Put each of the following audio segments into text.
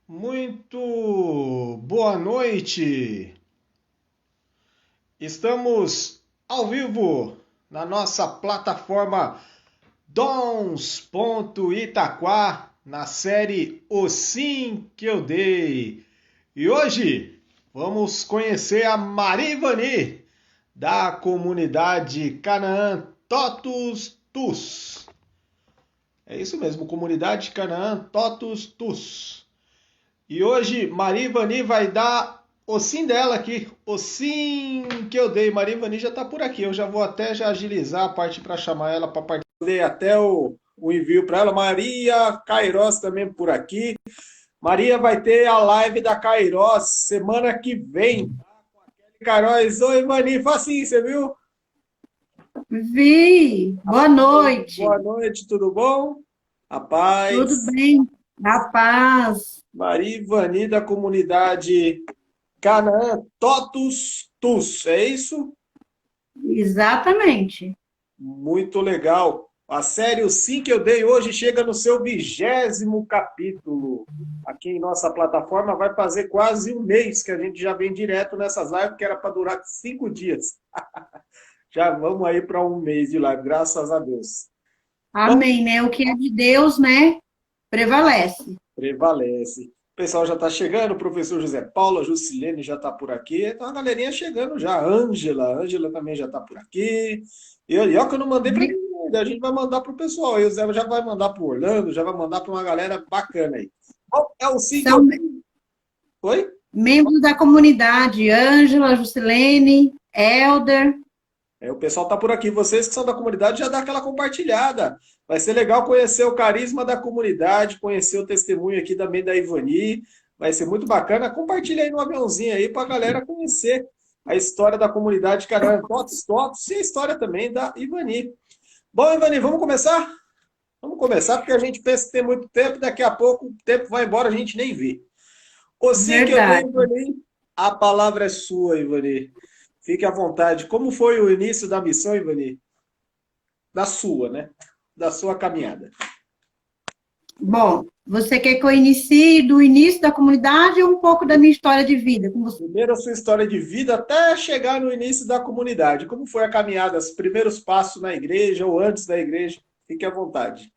Muito boa noite. Estamos ao vivo na nossa plataforma Dons.Itaquá, na série O Sim Que Eu Dei. E hoje vamos conhecer a Marivani, da comunidade Canaã Totus Tus. É isso mesmo, comunidade Canaã Totus Tus. E hoje Marivani vai dar o sim dela aqui, o sim que eu dei. Marivani já está por aqui, eu já vou até já agilizar a parte para chamar ela para participar. Dei até o envio para ela. Maria Cairós também por aqui. Maria vai ter a live da Cairós semana que vem. Cairós, oi Mani, facinho, você viu? Vi, boa noite. Boa noite, tudo bom? A Tudo paz. bem? Na paz. Marivani da comunidade Canaã Totus Tus, é isso? Exatamente. Muito legal. A série O Sim Que Eu Dei hoje chega no seu 20º capítulo. Aqui em nossa plataforma vai fazer quase um mês que a gente já vem direto nessas lives, que era para durar 5 dias. Já vamos aí para um mês de live, graças a Deus. Bom, Amém, né? O que é de Deus, né? Prevalece. prevalece. O pessoal já está chegando, o professor José Paulo, a Jusilene já está por aqui, então a galerinha chegando já. A Ângela também já está por aqui. E ó, que eu não mandei para Me- ninguém ainda, a gente vai mandar para o pessoal. Aí o Zé já vai mandar para o Orlando, já vai mandar para uma galera bacana aí. Bom, é o sim que São eu. Oi? membros da comunidade, Ângela, Jusilene, Elder. É, o pessoal está por aqui. Vocês que são da comunidade já dá aquela compartilhada. Vai ser legal conhecer o carisma da comunidade, conhecer o testemunho aqui também da Ivani. Vai ser muito bacana. Compartilha aí no aviãozinho aí para a galera conhecer a história da comunidade Caramba Totos Totos e a história também da Ivani. Bom, Ivani, vamos começar? Vamos começar porque a gente pensa que tem muito tempo, daqui a pouco o tempo vai embora, a gente nem vê. O sim que eu dei, Verdade. Ivani, a palavra é sua, Ivani. Fique à vontade. Como foi o início da missão, Ivani? Da sua, né? Da sua caminhada. Bom, você quer que eu inicie do início da comunidade ou um pouco da minha história de vida com você? Primeiro a sua história de vida até chegar no início da comunidade. Como foi a caminhada, os primeiros passos na igreja ou antes da igreja? Fique à vontade.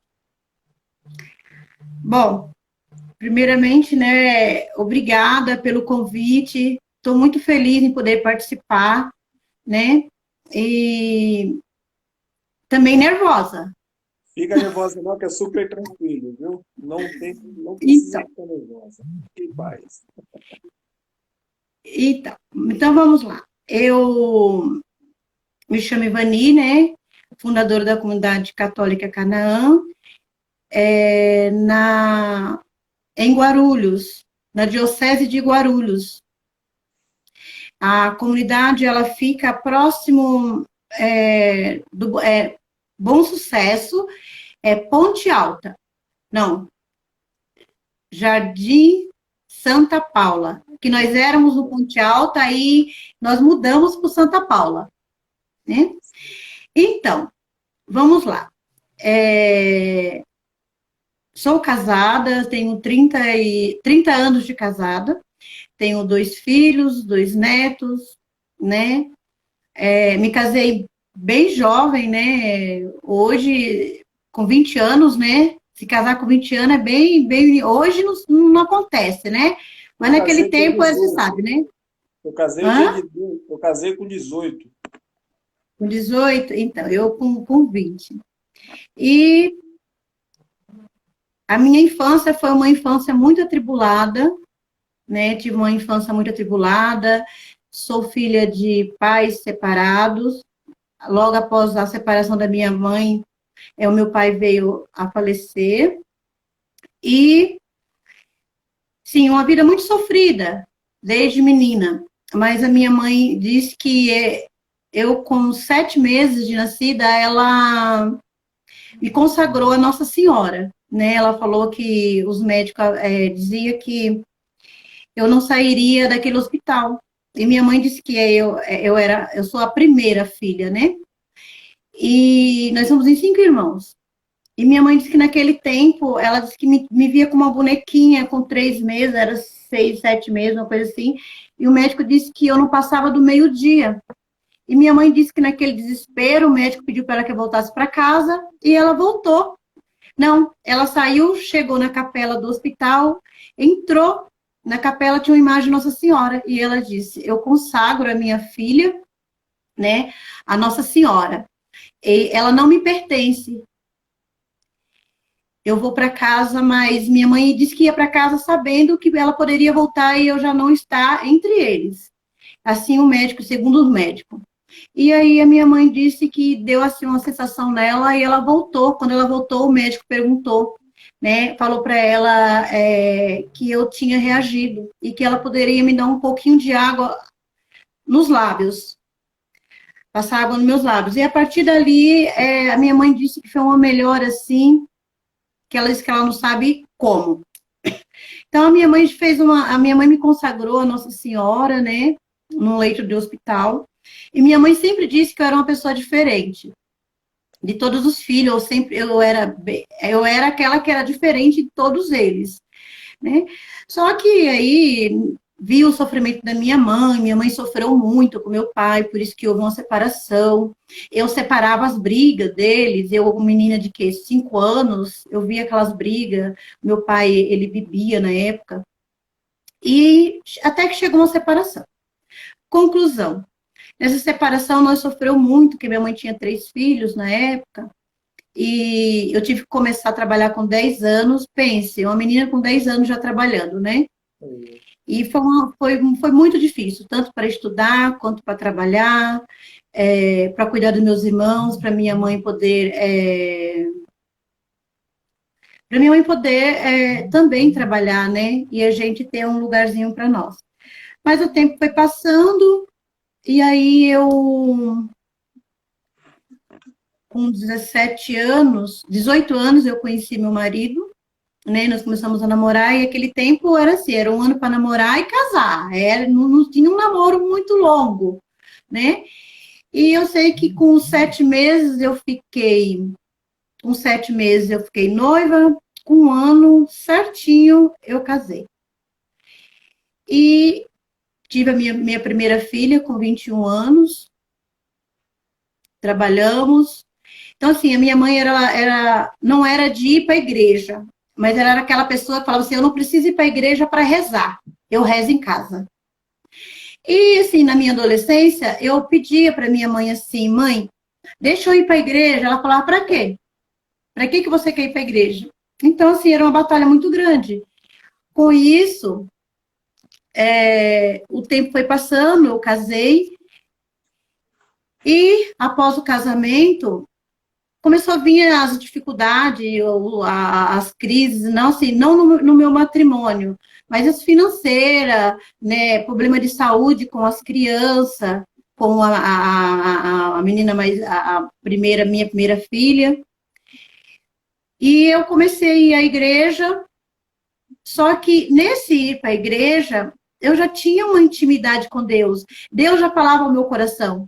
Bom, primeiramente, né, obrigada pelo convite. Estou muito feliz em poder participar, né? E também nervosa. Fica nervosa não, que é super tranquilo, viu? Não precisa Então, ficar nervosa. Fique em paz. então vamos lá. Eu me chamo Ivani, né? Fundadora da comunidade católica Canaã, em Guarulhos, na diocese de Guarulhos. A comunidade ela fica próximo do Bom Sucesso, Ponte Alta. Não, Jardim Santa Paula, que nós éramos no Ponte Alta, aí nós mudamos para Santa Paula, né? Então, vamos lá. Sou casada, tenho 30 anos de casada, tenho 2 filhos, 2 netos, né? Me casei bem jovem, né? Hoje, com 20 anos, né? Se casar com 20 anos é bem. Hoje não acontece, né? Mas Eu naquele casei com tempo, você 18. sabe, né? Eu casei dia Hã? 18. Eu casei com 18. Com 18, então, eu com 20. E a minha infância foi uma infância muito atribulada, né? Tive uma infância muito atribulada, sou filha de pais separados. Logo após a separação da minha mãe, o meu pai veio a falecer. E, sim, uma vida muito sofrida, desde menina. Mas a minha mãe disse que eu, com 7 meses de nascida, ela me consagrou a Nossa Senhora. Né? Ela falou que os médicos diziam que eu não sairia daquele hospital. E minha mãe disse que eu sou a primeira filha, né? E nós somos em 5 irmãos. E minha mãe disse que naquele tempo, ela disse que me via com uma bonequinha com 3 meses, era 6, 7 meses, uma coisa assim. E o médico disse que eu não passava do meio-dia. E minha mãe disse que naquele desespero, o médico pediu para ela que eu voltasse para casa e ela voltou. Não, ela saiu, chegou na capela do hospital, entrou, na capela tinha uma imagem de Nossa Senhora e ela disse: eu consagro a minha filha, né, a Nossa Senhora. E ela não me pertence. Eu vou para casa, mas minha mãe disse que ia para casa sabendo que ela poderia voltar e eu já não estar entre eles. Assim o médico, segundo os médicos. E aí a minha mãe disse que deu assim uma sensação nela e ela voltou. Quando ela voltou, o médico perguntou, né? Falou para ela que eu tinha reagido e que ela poderia me dar um pouquinho de água nos lábios, passar água nos meus lábios. E a partir dali, a minha mãe disse que foi uma melhora assim, que ela disse que ela não sabe como. Então a minha mãe a minha mãe me consagrou a Nossa Senhora, né? Num leito de hospital. E minha mãe sempre disse que eu era uma pessoa diferente de todos os filhos. Eu era aquela que era diferente de todos eles, né? Só que aí vi o sofrimento da minha mãe sofreu muito com meu pai, por isso que houve uma separação. Eu separava as brigas deles, eu, menina de 5 anos, eu via aquelas brigas, meu pai, ele bebia na época, e até que chegou uma separação. Conclusão, nessa separação nós sofreu muito, porque minha mãe tinha 3 filhos na época, e eu tive que começar a trabalhar com 10 anos, pense, uma menina com 10 anos já trabalhando, né? E foi muito difícil, tanto para estudar, quanto para trabalhar, para cuidar dos meus irmãos, para minha mãe poder... para minha mãe poder também trabalhar, né? E a gente ter um lugarzinho para nós. Mas o tempo foi passando, e aí eu... Com 17 anos, 18 anos, eu conheci meu marido, né? Nós começamos a namorar, e aquele tempo era assim, era um ano para namorar e casar. Não tinha um namoro muito longo, né? E eu sei que com 7 meses eu fiquei... Com 7 meses eu fiquei noiva, com 1 ano certinho eu casei. E tive a minha primeira filha com 21 anos, trabalhamos. Então, assim, a minha mãe não era de ir para a igreja, mas ela era aquela pessoa que falava assim, eu não preciso ir para a igreja para rezar, eu rezo em casa. E, assim, na minha adolescência, eu pedia para minha mãe assim, mãe, deixa eu ir para a igreja. Ela falava, para quê? Para que você quer ir para a igreja? Então, assim, era uma batalha muito grande. Com isso, o tempo foi passando, eu casei, e após o casamento, começou a vir as dificuldades, as crises, não, assim, não no meu matrimônio, mas as financeiras, né, problema de saúde com as crianças, com a menina minha primeira filha. E eu comecei a ir à igreja, só que nesse ir para a igreja, eu já tinha uma intimidade com Deus. Deus já falava ao meu coração,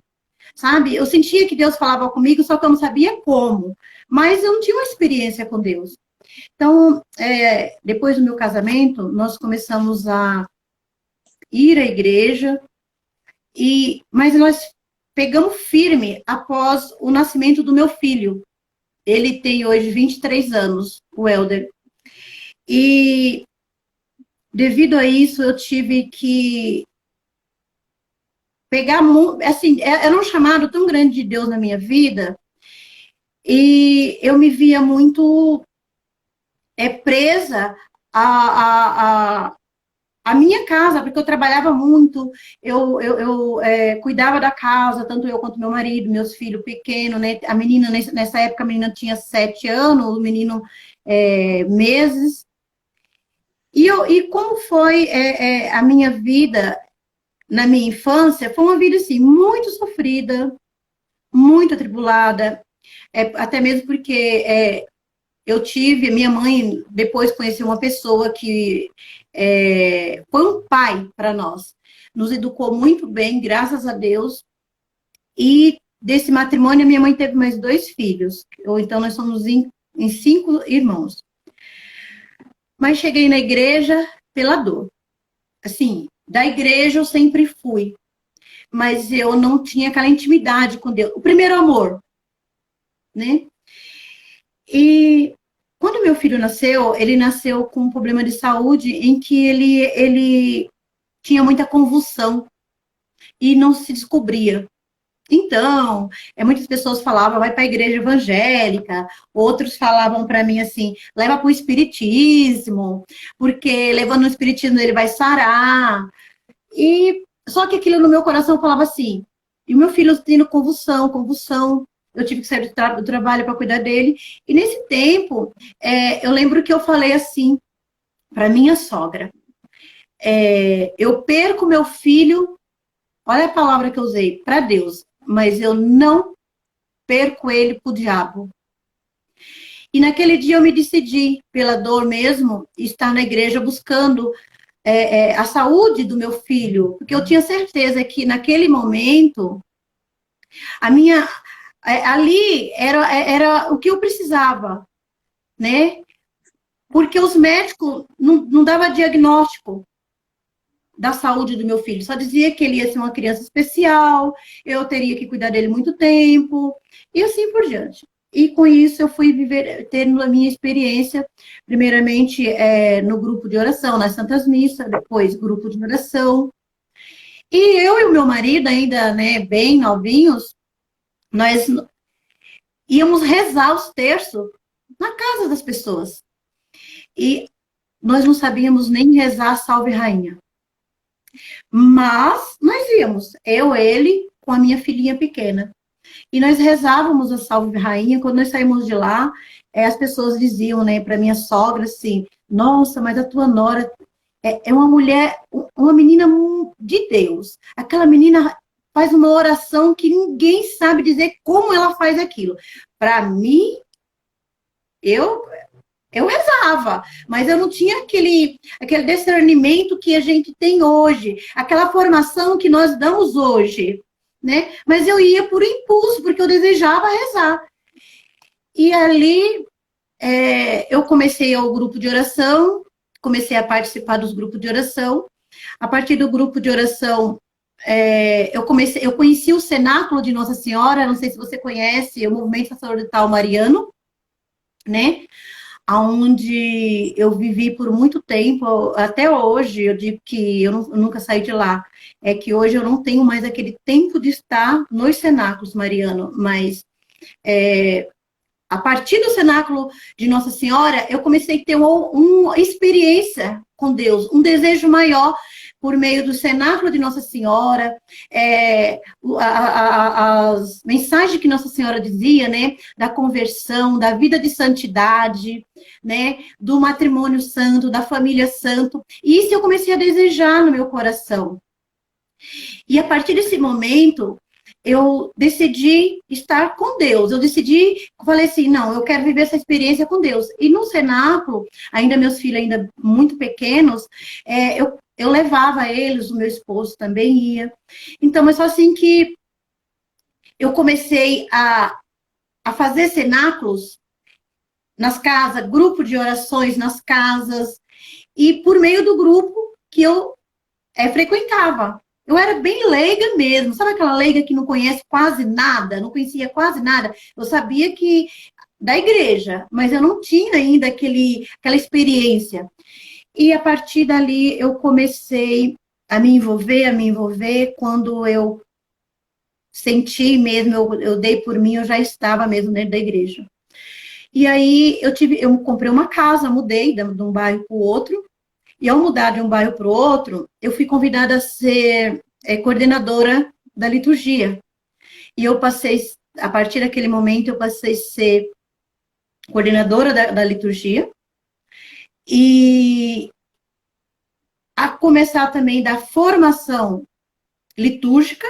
sabe? Eu sentia que Deus falava comigo, só que eu não sabia como. Mas eu não tinha uma experiência com Deus. Então, depois do meu casamento, nós começamos a ir à igreja, mas nós pegamos firme após o nascimento do meu filho. Ele tem hoje 23 anos, o Helder. E devido a isso, eu tive que pegar, assim, era um chamado tão grande de Deus na minha vida, e eu me via muito presa à minha casa, porque eu trabalhava muito, eu cuidava da casa, tanto eu quanto meu marido, meus filhos pequenos, né? A menina, nessa época, a menina tinha 7 anos, o menino meses. E como foi a minha vida na minha infância? Foi uma vida, assim, muito sofrida, muito atribulada, até mesmo porque minha mãe depois conheceu uma pessoa que foi um pai para nós, nos educou muito bem, graças a Deus, e desse matrimônio a minha mãe teve mais 2 filhos, ou então nós somos em em 5 irmãos. Mas cheguei na igreja pela dor. Assim, da igreja eu sempre fui, mas eu não tinha aquela intimidade com Deus. O primeiro amor, né? E quando meu filho nasceu, ele nasceu com um problema de saúde em que ele tinha muita convulsão e não se descobria. Então, muitas pessoas falavam, vai para a igreja evangélica, outros falavam para mim assim, leva para o espiritismo, porque levando o espiritismo ele vai sarar. E só que aquilo no meu coração falava assim, e o meu filho tendo convulsão, eu tive que sair do trabalho para cuidar dele. E nesse tempo, eu lembro que eu falei assim para minha sogra, eu perco meu filho, olha a palavra que eu usei, para Deus, mas eu não perco ele para o diabo. E naquele dia eu me decidi, pela dor mesmo, estar na igreja buscando a saúde do meu filho, porque eu tinha certeza que naquele momento, ali era o que eu precisava, né? Porque os médicos não davam diagnóstico da saúde do meu filho, só dizia que ele ia ser uma criança especial, eu teria que cuidar dele muito tempo, e assim por diante. E com isso eu fui tendo a minha experiência, primeiramente no grupo de oração, nas Santas Missas, depois grupo de oração. E eu e o meu marido, ainda bem novinhos, nós íamos rezar os terços na casa das pessoas. E nós não sabíamos nem rezar Salve Rainha. Mas nós íamos, eu, ele, com a minha filhinha pequena. E nós rezávamos a Salve Rainha. Quando nós saímos de lá, as pessoas diziam, para minha sogra assim, nossa, mas a tua nora é uma mulher, uma menina de Deus. Aquela menina faz uma oração que ninguém sabe dizer como ela faz aquilo. Para mim, eu rezava, mas eu não tinha aquele discernimento que a gente tem hoje, aquela formação que nós damos hoje, né? Mas eu ia por impulso, porque eu desejava rezar. E ali eu comecei ao grupo de oração, comecei a participar dos grupos de oração. A partir do grupo de oração, eu conheci o Cenáculo de Nossa Senhora, não sei se você conhece, o Movimento Sacerdotal Mariano, né? Onde eu vivi por muito tempo, até hoje, eu digo que eu nunca saí de lá, é que hoje eu não tenho mais aquele tempo de estar nos cenáculos, Mariano, mas a partir do cenáculo de Nossa Senhora, eu comecei a ter uma experiência com Deus, um desejo maior por meio do cenáculo de Nossa Senhora, as mensagens que Nossa Senhora dizia, né, da conversão, da vida de santidade, né, do matrimônio santo, da família santo. E isso eu comecei a desejar no meu coração. E a partir desse momento, eu decidi estar com Deus. Falei assim, não, eu quero viver essa experiência com Deus. E no cenáculo, ainda meus filhos ainda muito pequenos, eu levava eles, o meu esposo também ia. Então, é só assim que eu comecei a fazer cenáculos nas casas, grupo de orações nas casas, e por meio do grupo que eu frequentava. Eu era bem leiga mesmo, sabe aquela leiga que não conhece quase nada, não conhecia quase nada? Eu sabia que da igreja, mas eu não tinha ainda aquela experiência. E a partir dali eu comecei a me envolver, quando eu senti mesmo, eu dei por mim, eu já estava mesmo dentro da igreja. E aí eu comprei uma casa, mudei de um bairro para o outro, e ao mudar de um bairro para o outro, eu fui convidada a ser coordenadora da liturgia. E eu passei, a partir daquele momento, eu passei a ser coordenadora da liturgia. E a começar também da formação litúrgica.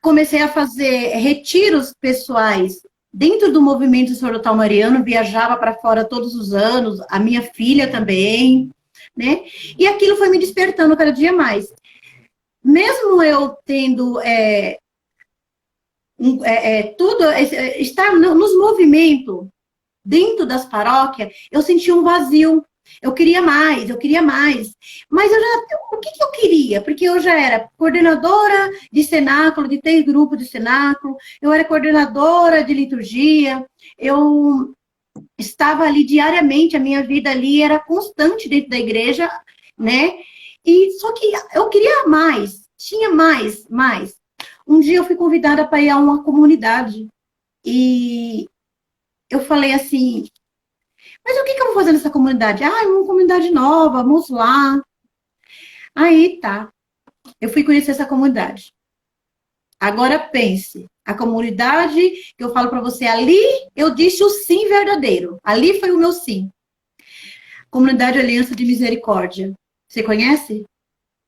Comecei a fazer retiros pessoais dentro do movimento sacerdotal mariano, viajava para fora todos os anos, a minha filha também, né? E aquilo foi me despertando cada dia mais. Mesmo eu tendo estar nos movimentos, dentro das paróquias, eu sentia um vazio. Eu queria mais, eu queria mais. Mas o que eu queria? Porque eu já era coordenadora de cenáculo, de 3 grupos de cenáculo, eu era coordenadora de liturgia, eu estava ali diariamente, a minha vida ali era constante dentro da igreja, né? E só que eu queria mais, tinha mais, mais. Um dia eu fui convidada para ir a uma comunidade e eu falei assim, mas o que eu vou fazer nessa comunidade? Ah, é uma comunidade nova, vamos lá. Aí tá, eu fui conhecer essa comunidade. Agora pense, a comunidade que eu falo para você ali, eu disse o sim verdadeiro. Ali foi o meu sim. Comunidade Aliança de Misericórdia. Você conhece?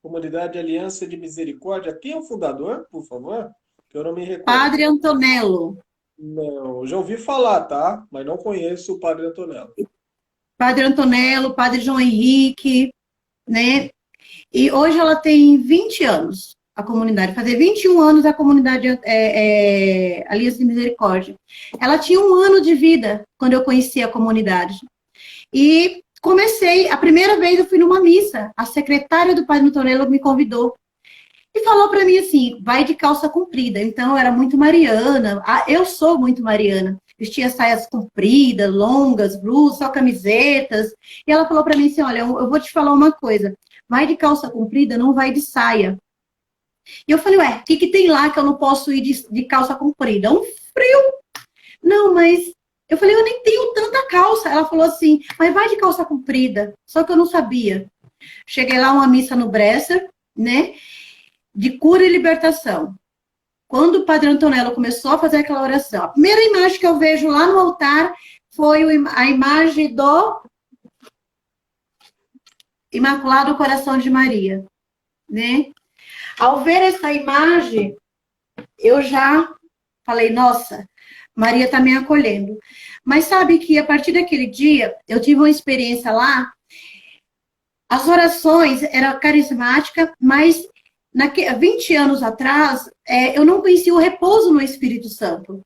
Comunidade Aliança de Misericórdia. Quem é o fundador, por favor? Que eu não me recordo. Padre Antonello. Não, já ouvi falar, tá? Mas não conheço o Padre Antonello. Padre Antonello, Padre João Henrique, né? E hoje ela tem 20 anos, a comunidade. Fazer 21 anos a comunidade Aliança de Misericórdia. Ela tinha 1 ano de vida quando eu conheci a comunidade. E comecei, a primeira vez eu fui numa missa, a secretária do Padre Antonello me convidou. E falou para mim assim, vai de calça comprida. Então, eu era muito mariana. Eu sou muito mariana. Vestia saias compridas, longas, blusas, só camisetas. E ela falou para mim assim, olha, eu vou te falar uma coisa. Vai de calça comprida, não vai de saia. E eu falei, ué, o que tem lá que eu não posso ir de calça comprida? Um frio. Não, mas... Eu falei, eu nem tenho tanta calça. Ela falou assim, mas vai de calça comprida. Só que eu não sabia. Cheguei lá, uma missa no Bresser, né? De cura e libertação. Quando o Padre Antonello começou a fazer aquela oração, a primeira imagem que eu vejo lá no altar foi a imagem do Imaculado Coração de Maria, né? Ao ver essa imagem, eu já falei, nossa, Maria está me acolhendo. Mas sabe que a partir daquele dia, eu tive uma experiência lá, as orações eram carismáticas, mas 20 anos atrás, eu não conhecia o repouso no Espírito Santo.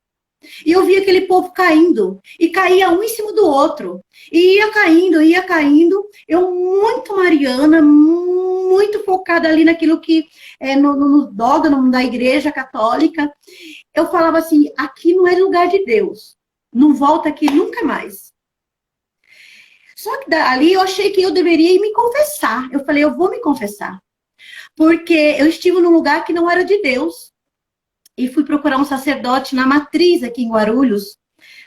E eu via aquele povo caindo, e caía um em cima do outro. E ia caindo, ia caindo. Eu muito mariana, muito focada ali naquilo que no dogma da Igreja Católica. Eu falava assim, aqui não é lugar de Deus. Não volta aqui nunca mais. Só que ali eu achei que eu deveria ir me confessar. Eu falei, eu vou me confessar. Porque eu estive num lugar que não era de Deus. E fui procurar um sacerdote na matriz aqui em Guarulhos,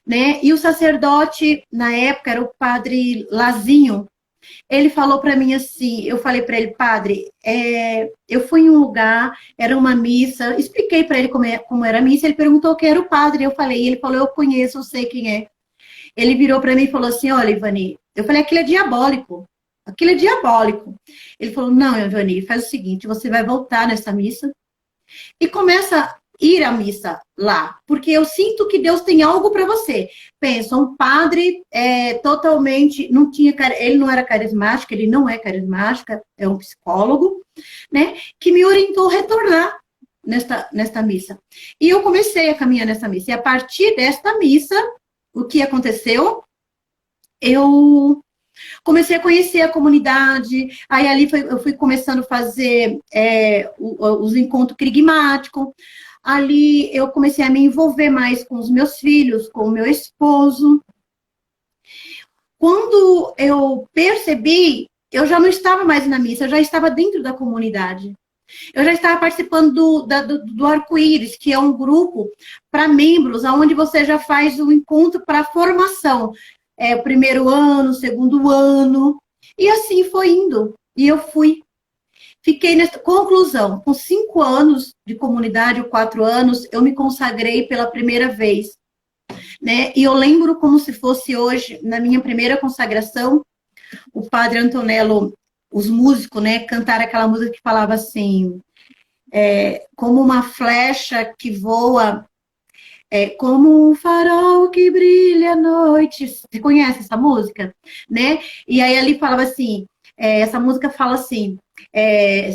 né? E o sacerdote, na época, era o padre Lazinho. Ele falou para mim assim, eu falei para ele, padre, eu fui em um lugar, era uma missa, expliquei para ele como era a missa, ele perguntou quem era o padre, eu falei, ele falou, eu conheço, eu sei quem é. Ele virou para mim e falou assim, olha, Ivani, eu falei, aquilo é diabólico. Aquilo é diabólico. Ele falou, não, Ivani, faz o seguinte, você vai voltar nessa missa e começa a ir à missa lá, porque eu sinto que Deus tem algo para você. Pensa, um padre totalmente, não tinha, ele não era carismático, ele não é carismático, é um psicólogo, né, que me orientou a retornar nesta missa. E eu comecei a caminhar nessa missa. E a partir desta missa, o que aconteceu? Eu comecei a conhecer a comunidade, aí ali eu fui começando a fazer os encontros querigmáticos, ali eu comecei a me envolver mais com os meus filhos, com o meu esposo. Quando eu percebi, eu já não estava mais na missa, eu já estava dentro da comunidade. Eu já estava participando do Arco-Íris, que é um grupo para membros, onde você já faz o encontro para formação. O primeiro ano, o segundo ano, e assim foi indo. E eu fui. Fiquei nessa conclusão, com 5 anos de comunidade, ou 4 anos, eu me consagrei pela primeira vez. Né? E eu lembro como se fosse hoje, na minha primeira consagração, o padre Antonello, os músicos, né, cantaram aquela música que falava assim, como uma flecha que voa, como um farol que brilha à noite. Você conhece essa música? Né? E aí ali falava assim, essa música fala assim,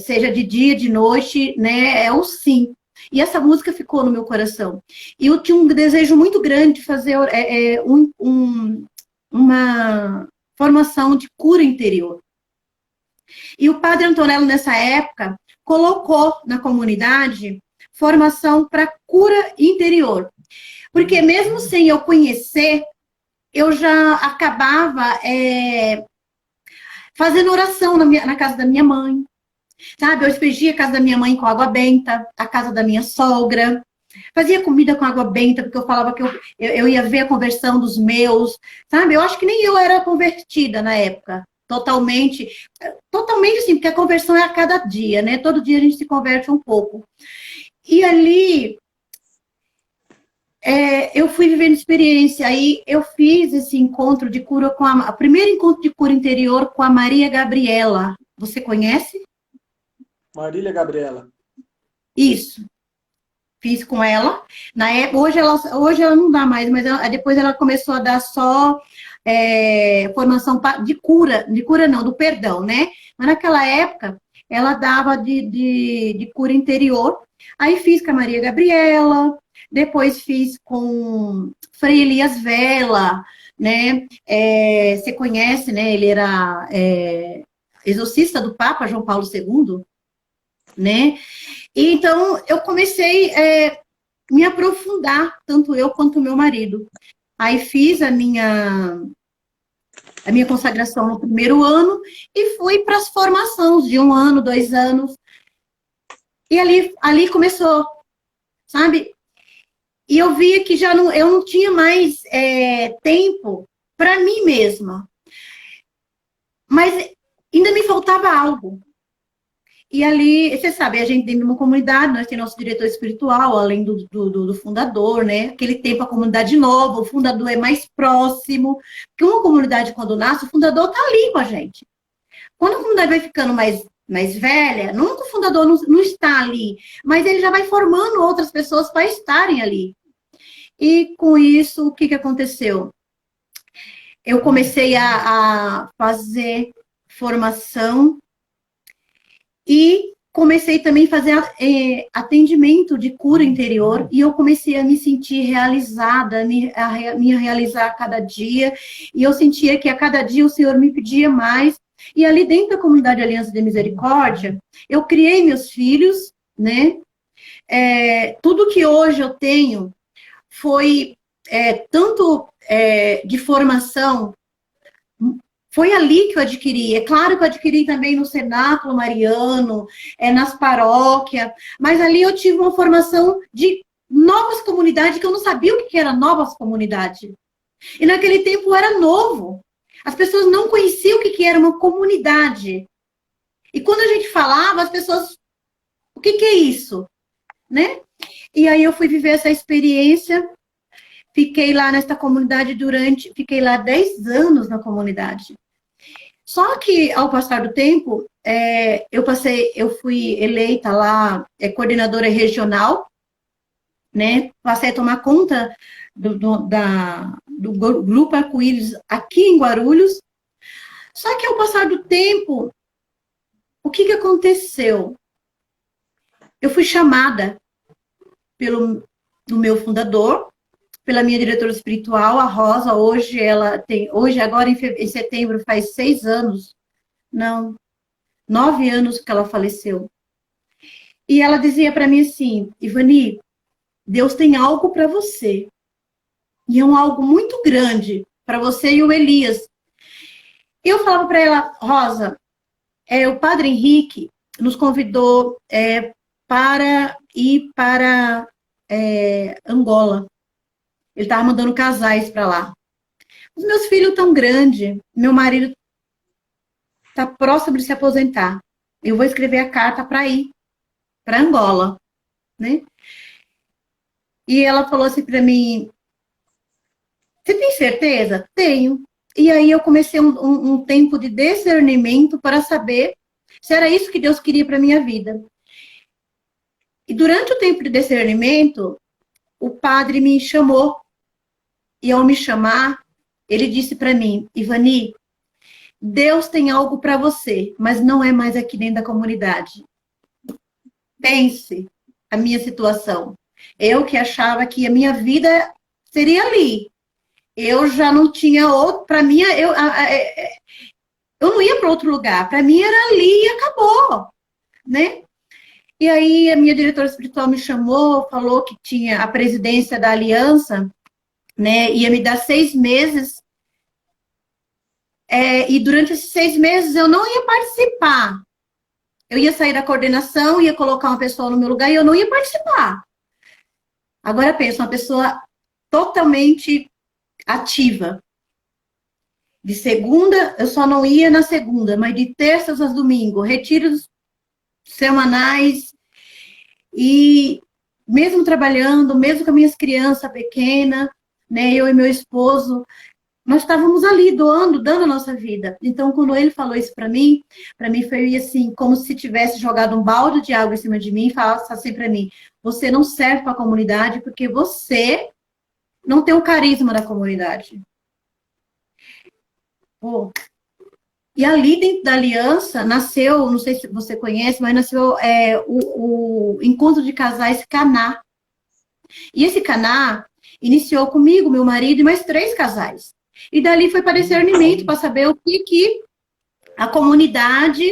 seja de dia, de noite, né? É o sim. E essa música ficou no meu coração. E eu tinha um desejo muito grande de fazer uma formação de cura interior. E o Padre Antonello, nessa época, colocou na comunidade formação para cura interior. Porque mesmo sem eu conhecer, eu já acabava fazendo oração na casa da minha mãe. Sabe, eu aspergia a casa da minha mãe com água benta, a casa da minha sogra. Fazia comida com água benta, porque eu falava que eu ia ver a conversão dos meus. Sabe, eu acho que nem eu era convertida na época. Totalmente assim, porque a conversão é a cada dia, né? Todo dia a gente se converte um pouco. E ali, eu fui vivendo experiência. Aí eu fiz esse encontro de cura o primeiro encontro de cura interior com a Maria Gabriela. Você conhece? Marília Gabriela. Isso. Fiz com ela. Na época, hoje ela não dá mais, mas depois ela começou a dar só formação de cura não, do perdão, né? Mas naquela época, ela dava de cura interior. Aí fiz com a Maria Gabriela, depois fiz com Frei Elias Vela, né? Você conhece, né? Ele era exorcista do Papa João Paulo II, né? E então, eu comecei a me aprofundar, tanto eu quanto o meu marido. Aí fiz a minha consagração no primeiro ano e fui para as formações de 1 ano, 2 anos. E ali começou, sabe? E eu via que eu não tinha mais tempo para mim mesma. Mas ainda me faltava algo. E ali, você sabe, a gente dentro de uma comunidade, nós temos nosso diretor espiritual, além do fundador, né? Aquele tempo a comunidade nova, o fundador é mais próximo. Porque uma comunidade, quando nasce, o fundador está ali com a gente. Quando a comunidade vai ficando mais velha, não que o fundador não está ali, mas ele já vai formando outras pessoas para estarem ali. E com isso, o que aconteceu? Eu comecei a fazer formação e comecei também a fazer atendimento de cura interior e eu comecei a me sentir realizada, a me realizar a cada dia. E eu sentia que a cada dia o Senhor me pedia mais. E ali dentro da comunidade Aliança de Misericórdia, eu criei meus filhos, né? Tudo que hoje eu tenho foi tanto de formação. Foi ali que eu adquiri. É claro que eu adquiri também no Cenáculo Mariano, nas paróquias, mas ali eu tive uma formação de novas comunidades, que eu não sabia o que era novas comunidades. E naquele tempo era novo. As pessoas não conheciam o que era uma comunidade. E quando a gente falava, as pessoas... O que é isso? Né? E aí eu fui viver essa experiência. Fiquei lá nesta comunidade fiquei lá 10 anos na comunidade. Só que, ao passar do tempo, eu fui eleita lá, coordenadora regional, né? Passei a tomar conta do Grupo Arco-Íris aqui em Guarulhos. Só que, ao passar do tempo, o que aconteceu? Eu fui chamada do meu fundador, pela minha diretora espiritual, a Rosa. Hoje, agora em setembro, faz 6 anos, não, 9 anos que ela faleceu. E ela dizia para mim assim: Ivani, Deus tem algo para você. E é algo muito grande para você e o Elias. Eu falava para ela: Rosa, o Padre Henrique nos convidou para ir para Angola. Ele estava mandando casais para lá. Os meus filhos estão grandes, meu marido está próximo de se aposentar. Eu vou escrever a carta para ir para Angola, né? E ela falou assim para mim: você tem certeza? Tenho. E aí eu comecei um tempo de discernimento para saber se era isso que Deus queria para minha vida. E durante o tempo de discernimento, o padre me chamou. E ao me chamar, ele disse para mim: Ivani, Deus tem algo para você, mas não é mais aqui dentro da comunidade. Pense, a minha situação. Eu que achava que a minha vida seria ali. Eu já não tinha outro, para mim, eu não ia para outro lugar. Para mim era ali e acabou, né? E aí a minha diretora espiritual me chamou, falou que tinha a presidência da aliança, né? Ia me dar 6 meses. E durante esses 6 meses eu não ia participar. Eu ia sair da coordenação, ia colocar uma pessoa no meu lugar e eu não ia participar. Agora pensa, uma pessoa totalmente ativa. De segunda, eu só não ia na segunda, mas de terças a domingo, retiros semanais, e mesmo trabalhando, mesmo com as minhas crianças pequenas, né, eu e meu esposo, nós estávamos ali doando, dando a nossa vida. Então, quando ele falou isso para mim foi assim, como se tivesse jogado um balde de água em cima de mim e falasse assim para mim: você não serve para a comunidade porque você não tem o carisma da comunidade. Pô. E ali dentro da aliança nasceu, não sei se você conhece, mas nasceu o encontro de casais Caná. E esse Caná iniciou comigo, meu marido e mais 3 casais. E dali foi para discernimento, para saber o que a comunidade,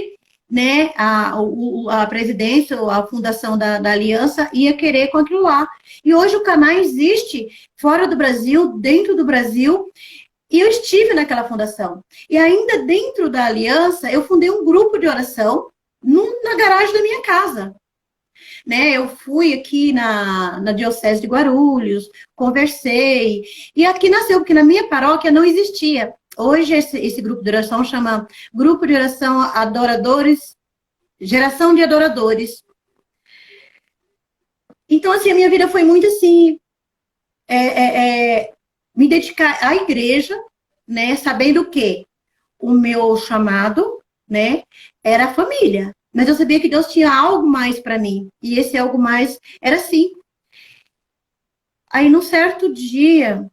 né, a presidência, a fundação da aliança ia querer com aquilo lá. E hoje o Caná existe fora do Brasil, dentro do Brasil. E eu estive naquela fundação. E ainda dentro da aliança, eu fundei um grupo de oração na garagem da minha casa. Né? Eu fui aqui na Diocese de Guarulhos, conversei. E aqui nasceu, porque na minha paróquia não existia. Hoje esse grupo de oração chama Grupo de Oração Adoradores, Geração de Adoradores. Então, assim, a minha vida foi muito assim... me dedicar à igreja, né, sabendo que o meu chamado, né, era a família. Mas eu sabia que Deus tinha algo mais para mim. E esse algo mais era assim. Aí, num certo dia,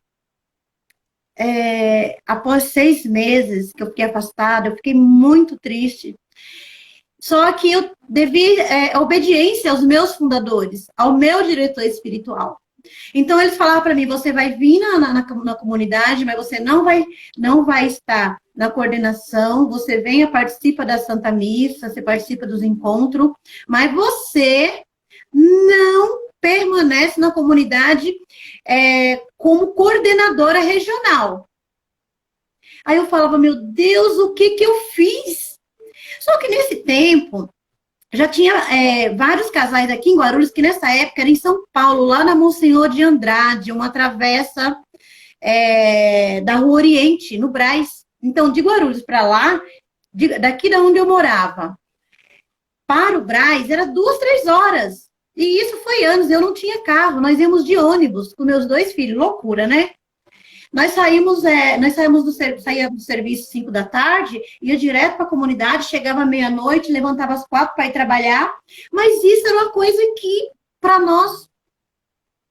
após 6 meses que eu fiquei afastada, eu fiquei muito triste. Só que eu devi obediência aos meus fundadores, ao meu diretor espiritual. Então, eles falavam para mim: você vai vir na comunidade, mas você não vai estar na coordenação, você participa da Santa Missa, você participa dos encontros, mas você não permanece na comunidade como coordenadora regional. Aí eu falava: meu Deus, o que eu fiz? Só que nesse tempo... já tinha vários casais aqui em Guarulhos, que nessa época era em São Paulo, lá na Monsenhor de Andrade, uma travessa da Rua Oriente, no Brás. Então, de Guarulhos para lá, daqui da onde eu morava, para o Brás, era 2, 3 horas. E isso foi anos, eu não tinha carro, nós íamos de ônibus com meus 2 filhos, loucura, né? Nós saímos do serviço 5 da tarde, ia direto para a comunidade, chegava meia-noite, levantava às 4 para ir trabalhar, mas isso era uma coisa que, para nós,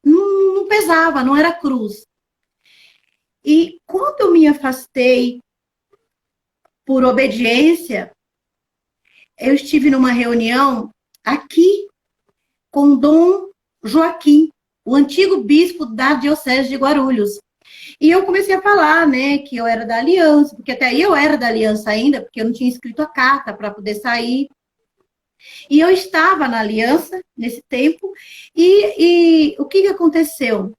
não pesava, não era cruz. E quando eu me afastei por obediência, eu estive numa reunião aqui com Dom Joaquim, o antigo bispo da Diocese de Guarulhos. E eu comecei a falar, né, que eu era da aliança, porque até eu era da aliança ainda, porque eu não tinha escrito a carta para poder sair. E eu estava na aliança nesse tempo, e o que aconteceu?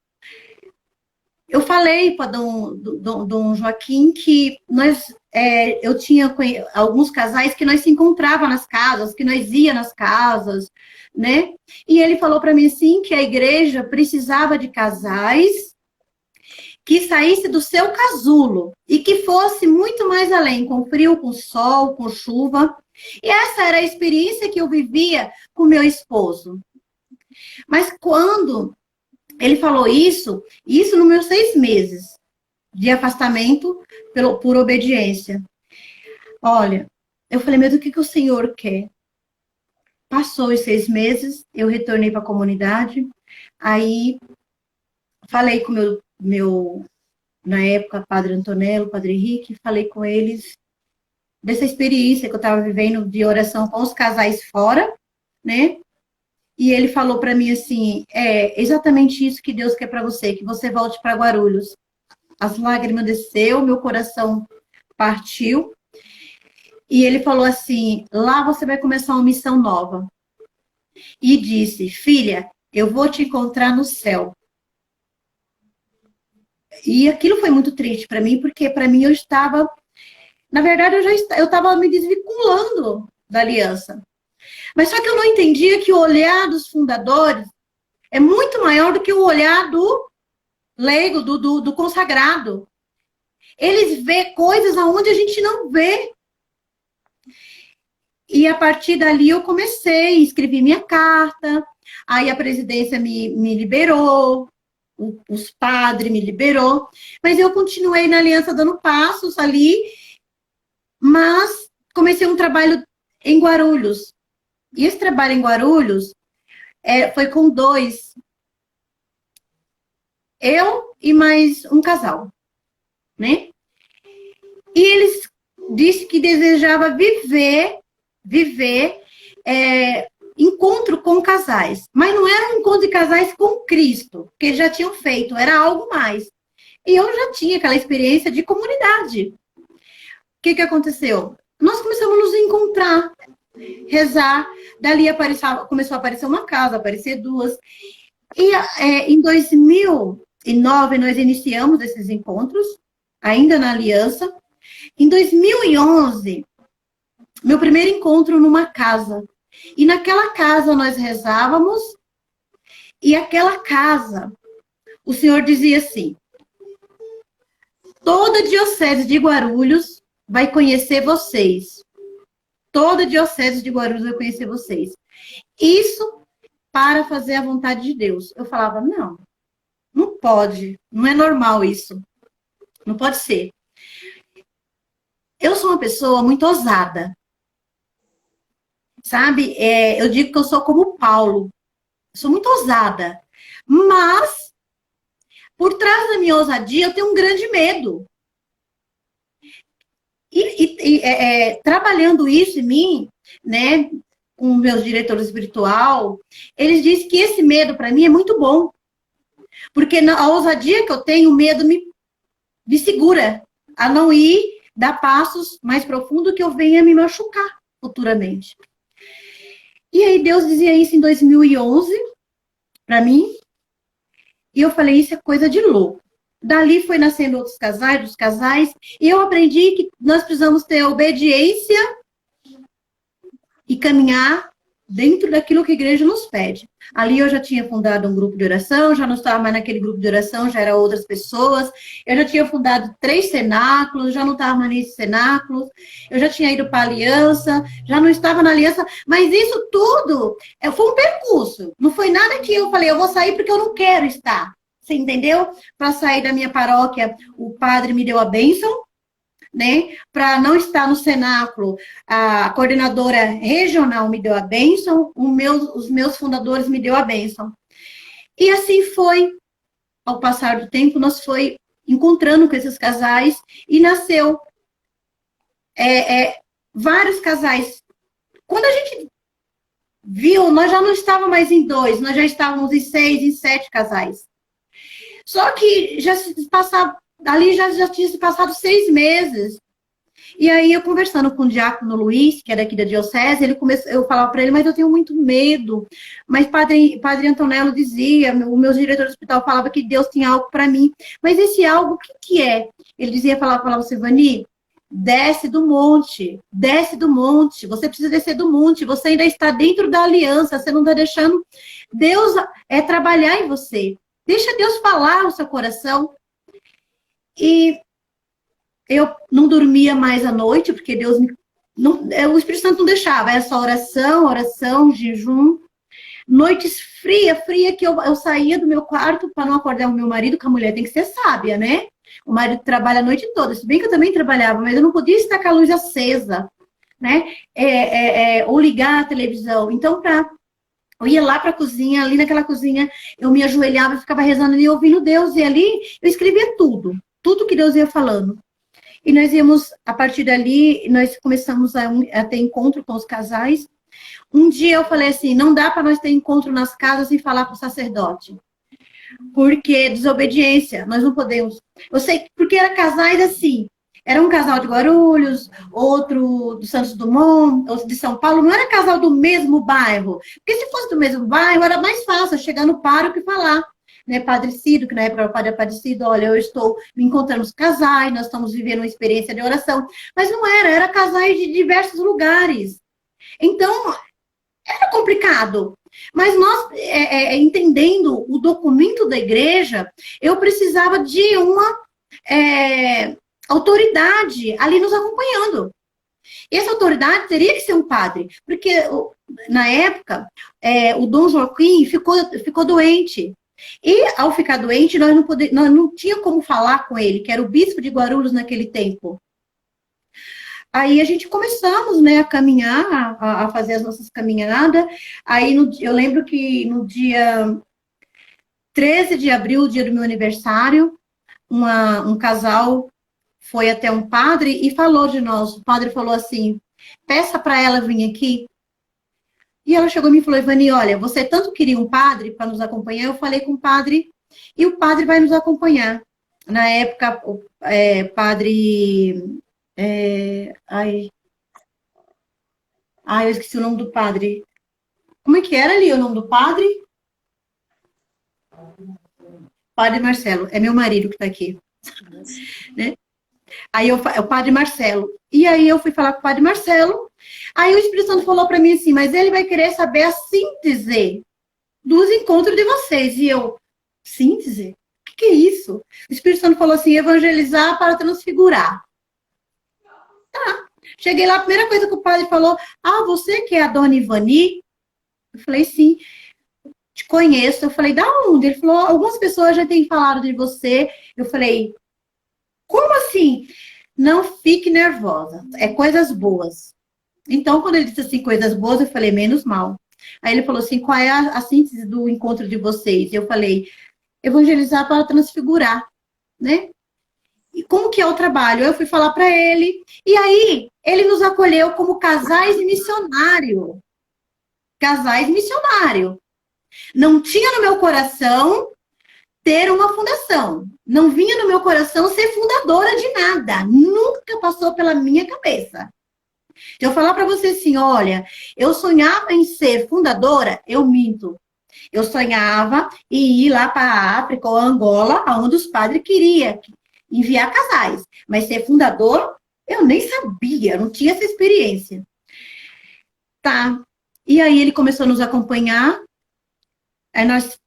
Eu falei para Dom Joaquim que eu tinha alguns casais que nós se encontrava nas casas, que nós ia nas casas, né? E ele falou para mim assim que a igreja precisava de casais que saísse do seu casulo e que fosse muito mais além, com frio, com sol, com chuva. E essa era a experiência que eu vivia com meu esposo. Mas quando ele falou isso nos meus 6 meses de afastamento por obediência. Olha, eu falei: mas o que o Senhor quer? Passou os 6 meses, eu retornei para a comunidade, aí falei com meu, na época, Padre Antonello, Padre Henrique, falei com eles dessa experiência que eu estava vivendo de oração com os casais fora, né? E ele falou para mim assim, é exatamente isso que Deus quer para você, que você volte para Guarulhos. As lágrimas desceu, meu coração partiu. E ele falou assim, lá você vai começar uma missão nova. E disse, filha, eu vou te encontrar no céu. E aquilo foi muito triste para mim, porque para mim eu estava, na verdade eu estava me desvinculando da aliança. Mas só que eu não entendia que o olhar dos fundadores é muito maior do que o olhar do leigo, do consagrado. Eles vê coisas aonde a gente não vê. E a partir dali eu comecei, escrevi minha carta, aí a presidência me liberou, os padres me liberou, mas eu continuei na aliança dando passos ali, mas comecei um trabalho em Guarulhos. E esse trabalho em Guarulhos foi com dois, eu e mais um casal, né? E eles disseram que desejava viver encontro com casais. Mas não era um encontro de casais com Cristo, que eles já tinham feito, era algo mais. E eu já tinha aquela experiência de comunidade. O que aconteceu? Nós começamos a nos encontrar, rezar, dali começou a aparecer uma casa, aparecer duas. E em 2009 nós iniciamos esses encontros, ainda na aliança. Em 2011, meu primeiro encontro numa casa. E naquela casa nós rezávamos, e aquela casa, o Senhor dizia assim, toda a diocese de Guarulhos vai conhecer vocês. Toda a diocese de Guarulhos vai conhecer vocês. Isso para fazer a vontade de Deus. Eu falava, não pode, não é normal isso. Não pode ser. Eu sou uma pessoa muito ousada. Sabe? Eu digo que eu sou como Paulo. Eu sou muito ousada. Mas, por trás da minha ousadia, eu tenho um grande medo. Trabalhando isso em mim, né, com meus diretores espiritual, eles dizem que esse medo, para mim, é muito bom. Porque a ousadia que eu tenho, o medo me segura a não ir dar passos mais profundos que eu venha me machucar futuramente. E aí Deus dizia isso em 2011 para mim. E eu falei, isso é coisa de louco. Dali foi nascendo outros casais, e eu aprendi que nós precisamos ter obediência e caminhar dentro daquilo que a igreja nos pede. Ali eu já tinha fundado um grupo de oração, já não estava mais naquele grupo de oração, já eram outras pessoas. Eu já tinha fundado 3 cenáculos, já não estava mais nesses cenáculos. Eu já tinha ido para a aliança, já não estava na aliança. Mas isso tudo foi um percurso. Não foi nada que eu falei, eu vou sair porque eu não quero estar. Você entendeu? Para sair da minha paróquia, o padre me deu a bênção, né? Para não estar no cenáculo, a coordenadora regional me deu a bênção, os meus fundadores me deu a bênção. E assim foi, ao passar do tempo, nós foi encontrando com esses casais e nasceu vários casais. Quando a gente viu, nós já não estávamos mais em 2, nós já estávamos em 6, em 7 casais. Só que já se passava, ali já tinha se passado 6 meses. E aí, eu conversando com o diácono Luiz, que é daqui da diocese, eu falava para ele, mas eu tenho muito medo. Mas padre Antonello dizia, o meu diretor do hospital falava que Deus tinha algo para mim. Mas esse algo, o que é? Ele falava, Silvani, desce do monte, você precisa descer do monte, você ainda está dentro da aliança, você não está deixando Deus trabalhar em você. Deixa Deus falar no seu coração. E eu não dormia mais à noite, porque o Espírito Santo não deixava. Era só oração, jejum. Noites fria, que eu saía do meu quarto para não acordar o meu marido, que a mulher tem que ser sábia, né? O marido trabalha a noite toda. Se bem que eu também trabalhava, mas eu não podia estar com a luz acesa, né? Ou ligar a televisão. Então, eu ia lá para a cozinha, ali naquela cozinha, eu me ajoelhava e ficava rezando e ouvindo Deus. E ali eu escrevia tudo que Deus ia falando. E nós íamos, a partir dali, nós começamos a ter encontro com os casais. Um dia eu falei assim, não dá para nós ter encontro nas casas e falar para o sacerdote. Porque desobediência, nós não podemos. Eu sei, porque era casais assim. Era um casal de Guarulhos, outro do Santos Dumont, outro de São Paulo. Não era casal do mesmo bairro. Porque se fosse do mesmo bairro, era mais fácil chegar no pároco e falar. Né, Padre Cido, que na época era o Padre Aparecido, olha, eu estou me encontrando com casais, nós estamos vivendo uma experiência de oração. Mas não era, era casais de diversos lugares. Então, era complicado. Mas nós, entendendo o documento da igreja, eu precisava de uma autoridade ali nos acompanhando. E essa autoridade teria que ser um padre, porque na época o Dom Joaquim ficou doente. E ao ficar doente, nós não tinha como falar com ele, que era o bispo de Guarulhos naquele tempo. Aí a gente começamos, né, a caminhar, a fazer as nossas caminhadas. Aí eu lembro que no dia 13 de abril, dia do meu aniversário, um casal foi até um padre e falou de nós. O padre falou assim, peça para ela vir aqui. E ela chegou a mim e falou, Ivani, olha, você tanto queria um padre para nos acompanhar, eu falei com o padre, e o padre vai nos acompanhar. Na época, o padre... eu esqueci o nome do padre. Como é que era ali o nome do padre? Padre Marcelo. É meu marido que está aqui. Né? Aí o padre Marcelo. E aí eu fui falar com o padre Marcelo. Aí o Espírito Santo falou para mim assim, mas ele vai querer saber a síntese dos encontros de vocês. E eu, síntese? O que é isso? O Espírito Santo falou assim, evangelizar para transfigurar. Tá. Cheguei lá, a primeira coisa que o padre falou, você que é a dona Ivani? Eu falei, sim, te conheço. Eu falei, da onde? Ele falou, algumas pessoas já têm falado de você. Eu falei, como assim? Não fique nervosa, é coisas boas. Então, quando ele disse assim, coisas boas, eu falei, menos mal. Aí ele falou assim, qual é a síntese do encontro de vocês? Eu falei, evangelizar para transfigurar, né? E como que é o trabalho? Eu fui falar para ele, e aí ele nos acolheu como casais missionários. Casais missionários. Não tinha no meu coração ter uma fundação. Não vinha no meu coração ser fundadora de nada. Nunca passou pela minha cabeça. Se eu falar para você assim, olha, eu sonhava em ser fundadora, eu minto. Eu sonhava em ir lá para a África ou Angola, onde os padres queriam enviar casais. Mas ser fundador, eu nem sabia, não tinha essa experiência. Tá. E aí ele começou a nos acompanhar. Aí nós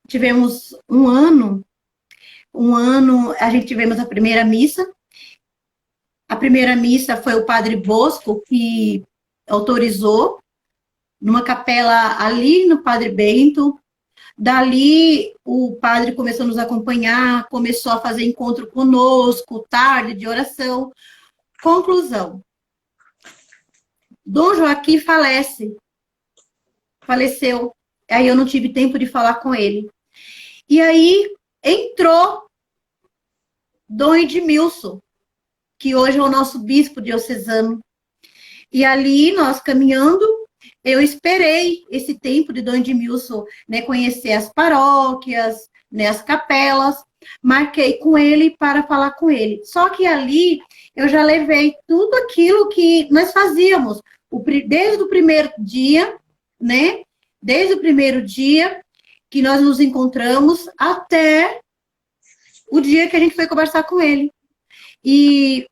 tivemos um ano, a gente tivemos a primeira missa. A primeira missa foi o padre Bosco que autorizou, numa capela ali no Padre Bento. Dali, o padre começou a nos acompanhar, começou a fazer encontro conosco, tarde de oração. Conclusão. Dom Joaquim faleceu. Aí eu não tive tempo de falar com ele. E aí entrou Dom Edmilson, que hoje é o nosso bispo diocesano. E ali, nós caminhando, eu esperei esse tempo de Dom Edmilson, né, conhecer as paróquias, né, as capelas, marquei com ele para falar com ele. Só que ali eu já levei tudo aquilo que nós fazíamos, desde o primeiro dia, né, desde o primeiro dia que nós nos encontramos até o dia que a gente foi conversar com ele. E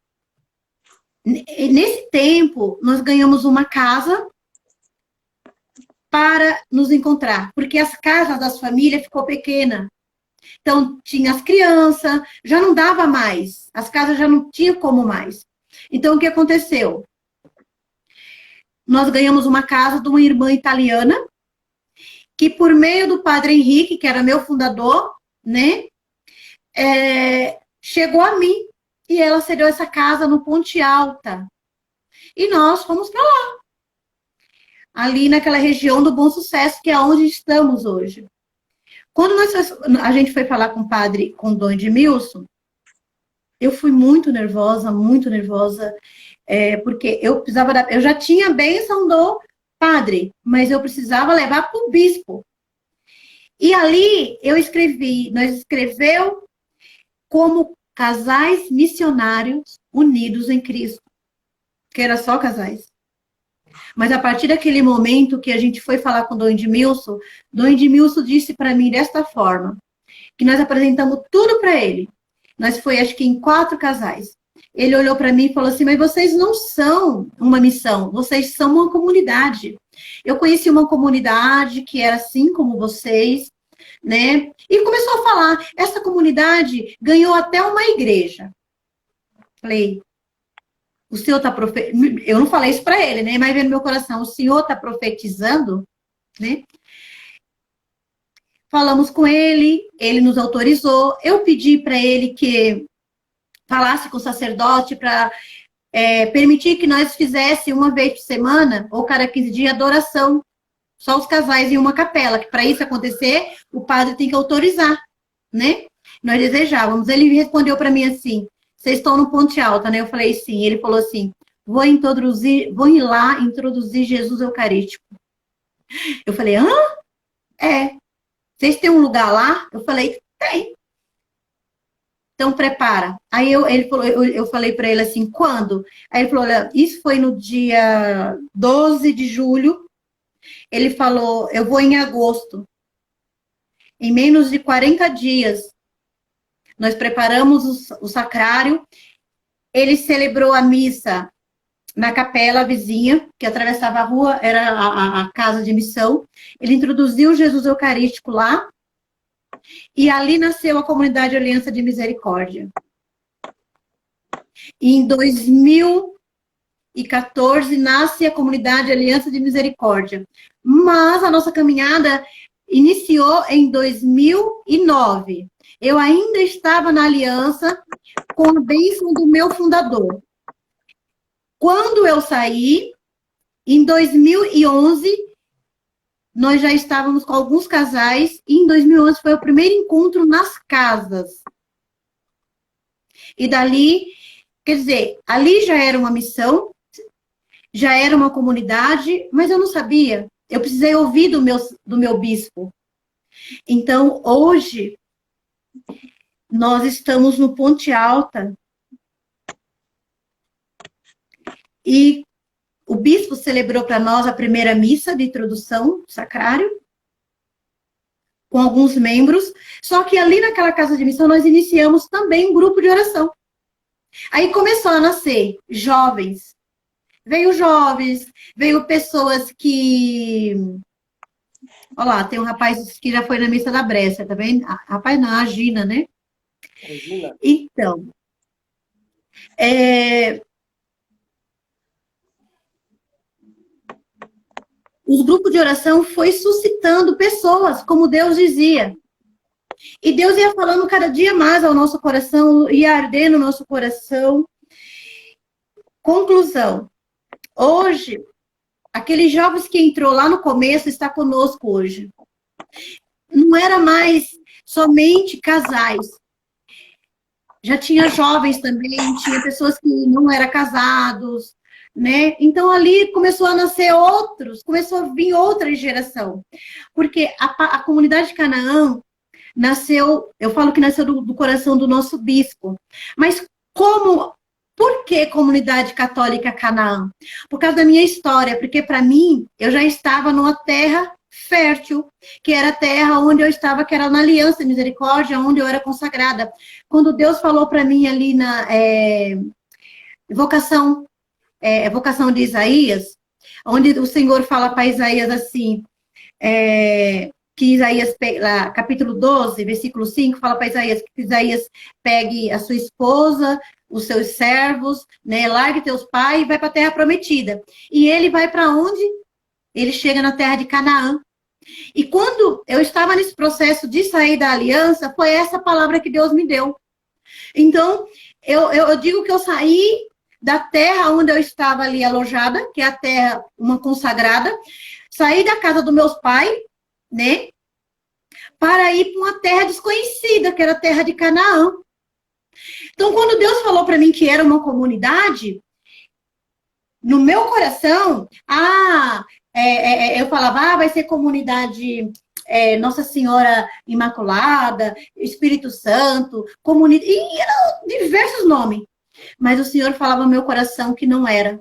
nesse tempo, nós ganhamos uma casa para nos encontrar, porque as casas das famílias ficou pequena. Então, tinha as crianças, já não dava mais, as casas já não tinha como mais. Então, o que aconteceu? Nós ganhamos uma casa de uma irmã italiana, que por meio do padre Henrique, que era meu fundador, né, chegou a mim, e ela cedeu essa casa no Ponte Alta. E nós fomos para lá. Ali naquela região do Bom Sucesso, que é onde estamos hoje. Quando a gente foi falar com o padre, com o Dom Edmilson, eu fui muito nervosa, porque eu já tinha a bênção do padre, mas eu precisava levar para o bispo. E ali nós escreveu como casais missionários unidos em Cristo, que era só casais. Mas a partir daquele momento que a gente foi falar com Dom Edmilson disse para mim desta forma, que nós apresentamos tudo para ele. Nós foi, acho que em 4 casais. Ele olhou para mim e falou assim, mas vocês não são uma missão, vocês são uma comunidade. Eu conheci uma comunidade que era assim como vocês, né? E começou a falar, essa comunidade ganhou até uma igreja. Falei, o senhor está profetizando? Eu não falei isso para ele, né? Mas veio no meu coração, o senhor está profetizando, né? Falamos com ele, ele nos autorizou. Eu pedi para ele que falasse com o sacerdote para permitir que nós fizéssemos uma vez por semana, ou cada 15 dias, adoração. Só os casais em uma capela, que para isso acontecer, o padre tem que autorizar, né? Nós desejávamos. Ele respondeu para mim assim, vocês estão no Ponte Alta, né? Eu falei sim. Ele falou assim, vou ir lá introduzir Jesus Eucarístico. Eu falei, hã? Vocês têm um lugar lá? Eu falei, tem. Então, prepara. Aí eu falei para ele assim, quando? Aí ele falou, olha, isso foi no dia 12 de julho. Ele falou, eu vou em agosto. Em menos de 40 dias, nós preparamos o sacrário. Ele celebrou a missa na capela vizinha, que atravessava a rua, era a casa de missão. Ele introduziu Jesus Eucarístico lá. E ali nasceu a Comunidade Aliança de Misericórdia. E em 2014 nasce a Comunidade Aliança de Misericórdia. Mas a nossa caminhada iniciou em 2009. Eu ainda estava na aliança com a bênção do meu fundador. Quando eu saí, em 2011, nós já estávamos com alguns casais, e em 2011 foi o primeiro encontro nas casas. E dali, quer dizer, ali já era uma missão, já era uma comunidade, mas eu não sabia. Eu precisei ouvir do meu bispo. Então, hoje, nós estamos no Ponte Alta, e o bispo celebrou para nós a primeira missa de introdução do sacrário, com alguns membros, só que ali naquela casa de missão nós iniciamos também um grupo de oração. Aí começou a nascer jovens. Veio jovens, veio pessoas que... Olha lá, tem um rapaz que já foi na missa da Brécia, tá vendo? Rapaz não, a Gina, né? Regina. Então, os grupos de oração foi suscitando pessoas, como Deus dizia. E Deus ia falando cada dia mais ao nosso coração, ia arder no nosso coração. Conclusão. Hoje, aqueles jovens que entrou lá no começo está conosco hoje. Não era mais somente casais. Já tinha jovens também, tinha pessoas que não eram casados, né? Então ali começou a nascer outros, começou a vir outra geração. Porque a comunidade de Canaã nasceu, eu falo que nasceu do coração do nosso bispo. Mas por que comunidade católica Canaã? Por causa da minha história, porque para mim, eu já estava numa terra fértil, que era a terra onde eu estava, que era na Aliança de Misericórdia, onde eu era consagrada. Quando Deus falou para mim ali na vocação de Isaías, onde o Senhor fala para Isaías assim, que Isaías, capítulo 12, versículo 5, fala para Isaías que Isaías pegue a sua esposa, os seus servos, né, largue teus pais e vai para a terra prometida. E ele vai para onde? Ele chega na terra de Canaã. E quando eu estava nesse processo de sair da aliança, foi essa palavra que Deus me deu. Então, eu digo que eu saí da terra onde eu estava ali alojada, que é a terra, uma consagrada, saí da casa dos meus pais, né, para ir para uma terra desconhecida, que era a terra de Canaã. Então, quando Deus falou para mim que era uma comunidade, no meu coração, eu falava, vai ser comunidade Nossa Senhora Imaculada, Espírito Santo, comunidade, e eram diversos nomes. Mas o Senhor falava no meu coração que não era.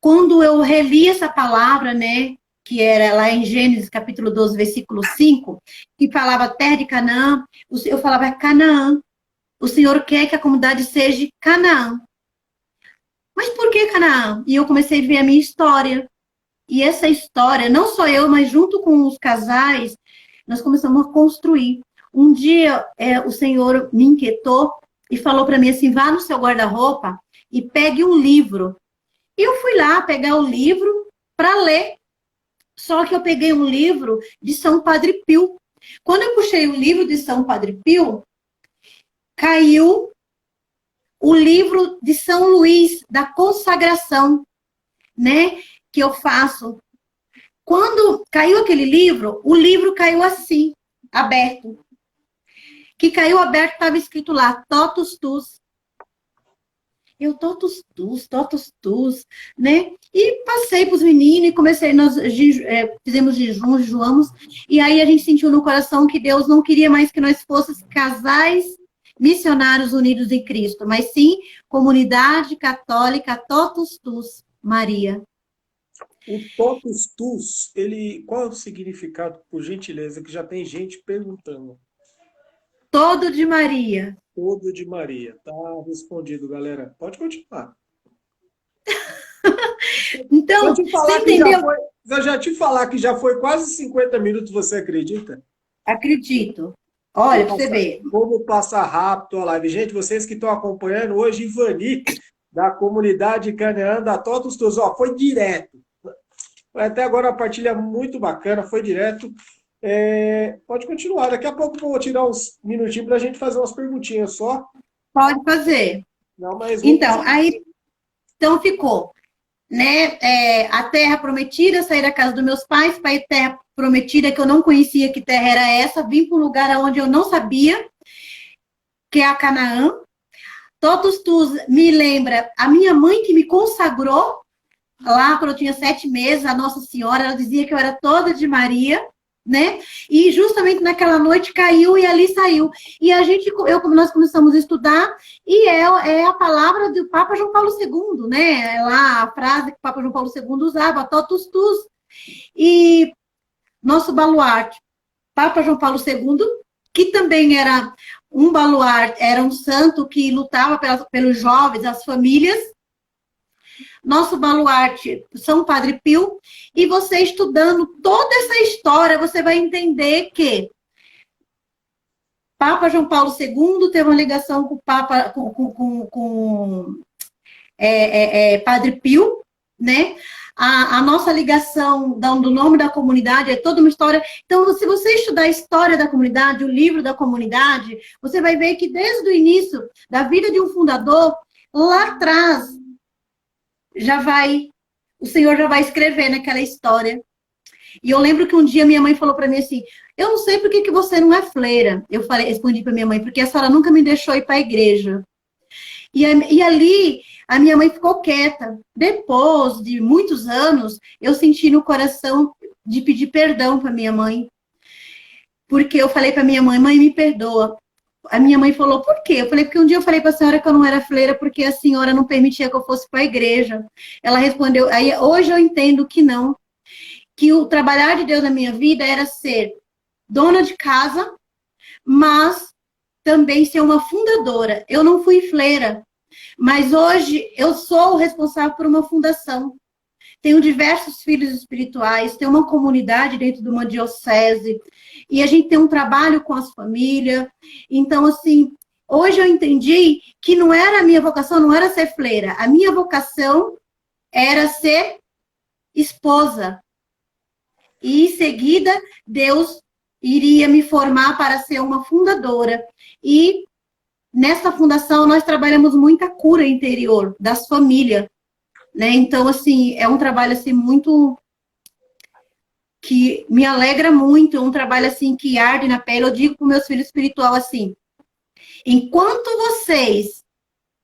Quando eu reli essa palavra, né, que era lá em Gênesis, capítulo 12, versículo 5, que falava terra de Canaã, eu falava, é Canaã. O Senhor quer que a comunidade seja Canaã. Mas por que Canaã? E eu comecei a ver a minha história. E essa história, não só eu, mas junto com os casais, nós começamos a construir. Um dia, o Senhor me inquietou e falou para mim assim, vá no seu guarda-roupa e pegue um livro. E eu fui lá pegar o livro para ler. Só que eu peguei um livro de São Padre Pio. Quando eu puxei o livro de São Padre Pio, caiu o livro de São Luís, da consagração, né? Que eu faço. Quando caiu aquele livro, o livro caiu assim, aberto. Que caiu aberto, estava escrito lá, totus tus. Eu, totus tus, né? E passei para os meninos e comecei, nós fizemos jejum, jejuamos, e aí a gente sentiu no coração que Deus não queria mais que nós fôssemos casais missionários unidos em Cristo, mas sim comunidade católica totus tus, Maria. O totus tus, qual é o significado, por gentileza, que já tem gente perguntando? Todo de Maria. Todo de Maria. Tá respondido, galera. Pode continuar. Então, você entendeu? Eu já te falar que já foi quase 50 minutos, você acredita? Acredito. Olha, pra você ver. Como passa rápido a live. Gente, vocês que estão acompanhando hoje, Ivani, da comunidade Canaã, da Totus Tus, foi direto. Até agora a partilha muito bacana, foi direto. Pode continuar. Daqui a pouco eu vou tirar uns minutinhos para a gente fazer umas perguntinhas só. Pode fazer. Não, mas então, então ficou, né? A terra prometida, sair da casa dos meus pais, para ir terra prometida, que eu não conhecia que terra era essa, vim para um lugar onde eu não sabia, que é a Canaã. Totus tus me lembra a minha mãe que me consagrou lá quando eu tinha 7 meses, a Nossa Senhora, ela dizia que eu era toda de Maria, né? E justamente naquela noite caiu e ali saiu. E nós começamos a estudar e é a palavra do Papa João Paulo II, né? É lá a frase que o Papa João Paulo II usava, totus tus. E nosso baluarte, Papa João Paulo II, que também era um baluarte, era um santo que lutava pelos jovens, as famílias. Nosso baluarte, São Padre Pio, e você estudando toda essa história, você vai entender que Papa João Paulo II teve uma ligação com o Papa, com Padre Pio, né? A nossa ligação do nome da comunidade é toda uma história. Então, se você estudar a história da comunidade, o livro da comunidade, você vai ver que desde o início da vida de um fundador, lá atrás, o Senhor já vai escrever naquela história. E eu lembro que um dia minha mãe falou para mim assim, eu não sei por que você não é freira. Eu respondi para minha mãe, porque a senhora nunca me deixou ir para a igreja. E ali, a minha mãe ficou quieta. Depois de muitos anos, eu senti no coração de pedir perdão para minha mãe. Porque eu falei para minha mãe, mãe, me perdoa. A minha mãe falou, por quê? Eu falei, porque um dia eu falei para a senhora que eu não era freira porque a senhora não permitia que eu fosse para a igreja. Ela respondeu, aí hoje eu entendo que não. Que o trabalhar de Deus na minha vida era ser dona de casa, mas também ser uma fundadora. Eu não fui freira, mas hoje eu sou o responsável por uma fundação. Tenho diversos filhos espirituais, tenho uma comunidade dentro de uma diocese, e a gente tem um trabalho com as famílias. Então, assim, hoje eu entendi que não era a minha vocação, não era ser freira. A minha vocação era ser esposa. E, em seguida, Deus iria me formar para ser uma fundadora. E, nessa fundação, nós trabalhamos muita cura interior das famílias. Né? Então, assim, é um trabalho assim, muito... que me alegra muito, é um trabalho assim, que arde na pele. Eu digo para os meus filhos espirituais assim, enquanto vocês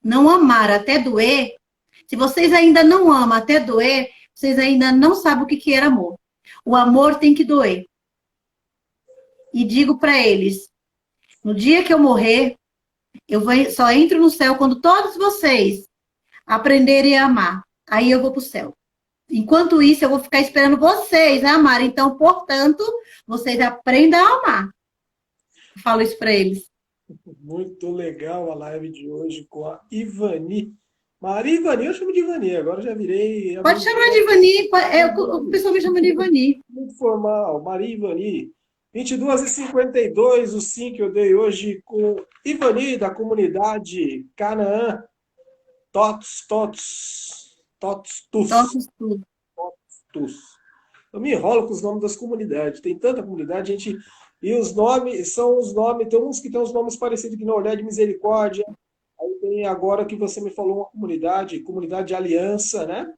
não amaram até doer, se vocês ainda não amam até doer, vocês ainda não sabem o que que era amor. O amor tem que doer. E digo para eles, no dia que eu morrer, só entro no céu quando todos vocês aprenderem a amar. Aí eu vou para o céu. Enquanto isso, eu vou ficar esperando vocês amarem. Então, portanto, vocês aprendam a amar. Eu falo isso para eles. Muito legal a live de hoje com a Ivani. Maria Ivani, eu chamo de Ivani, agora já virei Pode amigo chamar dela. de Ivani. O pessoal me chama de Ivani. Muito formal, Maria Ivani. 22h52, o sim que eu dei hoje com Ivani, da comunidade Canaã, Tus. Todos tudo. Tus. Eu me enrolo com os nomes das comunidades. Tem tanta comunidade, gente. E os nomes são os nomes. Tem uns que tem os nomes parecidos que no Olhar de Misericórdia. Aí tem agora que você me falou uma comunidade de aliança, né?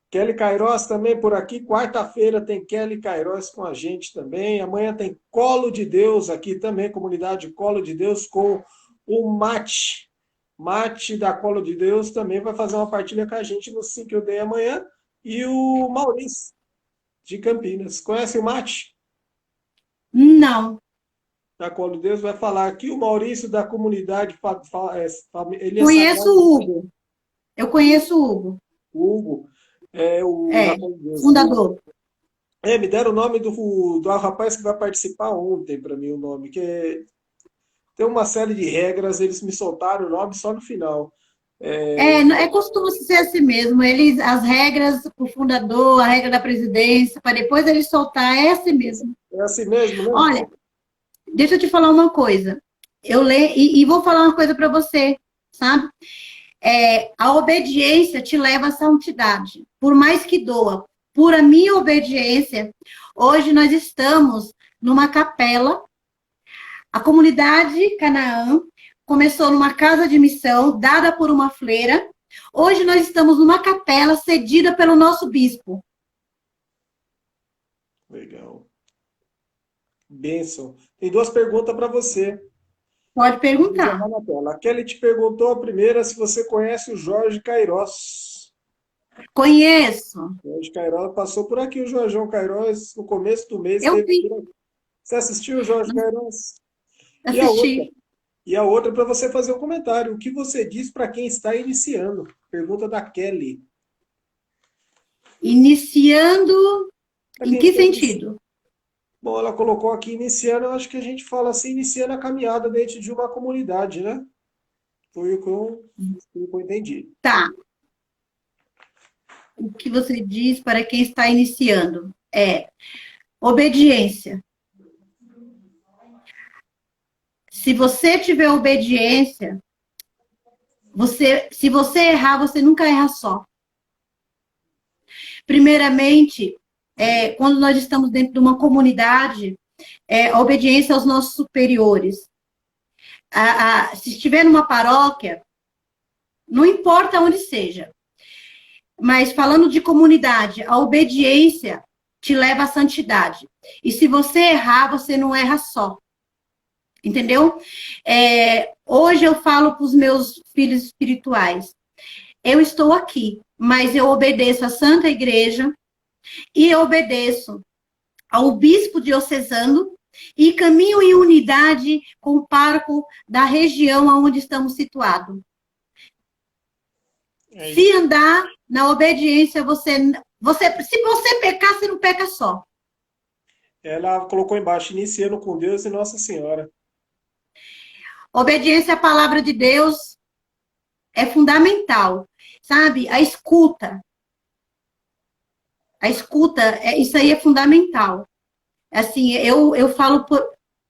Kelly Cairós também por aqui. Quarta-feira tem Kelly Cairós com a gente também. Amanhã tem Colo de Deus aqui também, comunidade Colo de Deus com o Mate. Mate da Colo de Deus também vai fazer uma partilha com a gente no 5 que eu dei amanhã. E o Maurício, de Campinas. Conhece o Mate? Não. Da Colo de Deus vai falar aqui. O Maurício da comunidade, ele é Conheço sagrado. o Hugo. Eu conheço o Hugo. O Hugo é o É, da Colo de Deus. fundador. Me deram o nome do rapaz que vai participar ontem para mim, o nome, tem uma série de regras, eles me soltaram o nome só no final. É costume ser assim mesmo. As regras, o fundador, a regra da presidência, para depois ele soltar, é assim mesmo. É assim mesmo, né? Olha, deixa eu te falar uma coisa. Eu leio e vou falar uma coisa para você, sabe? A obediência te leva à santidade. Por mais que doa, por a minha obediência, hoje nós estamos numa capela. A comunidade Canaã começou numa casa de missão dada por uma freira. Hoje nós estamos numa capela cedida pelo nosso bispo. Legal. Bênção. Tem duas perguntas para você. Pode Vou perguntar. jogar na tela. A Kelly te perguntou a primeira se você conhece o Jorge Cairós. Conheço. Jorge Cairós passou por aqui, o Jorjão Cairós, no começo do mês. Eu vi, Você assistiu o Jorge Cairós? E a outra? assisti. E a outra para você fazer um comentário. O que você diz para quem está iniciando? Pergunta da Kelly. Iniciando, Pra em quem que está sentido? Bom, ela colocou aqui iniciando, eu acho que a gente fala assim, iniciando a caminhada dentro de uma comunidade, né? Foi o que eu entendi. Tá. O que você diz para quem está iniciando? Obediência. Se você tiver obediência, se você errar, você nunca erra só. Primeiramente, quando nós estamos dentro de uma comunidade, a obediência aos nossos superiores. Se estiver numa paróquia, não importa onde seja, mas falando de comunidade, a obediência te leva à santidade. E se você errar, você não erra só. Entendeu? Hoje eu falo para os meus filhos espirituais. Eu estou aqui, mas eu obedeço à Santa Igreja e eu obedeço ao bispo diocesano e caminho em unidade com o pároco da região onde estamos situados. Se andar na obediência, se você pecar, você não peca só. Ela colocou embaixo, iniciando com Deus e Nossa Senhora. Obediência à palavra de Deus é fundamental, sabe? A escuta. Isso aí é fundamental. Assim, eu falo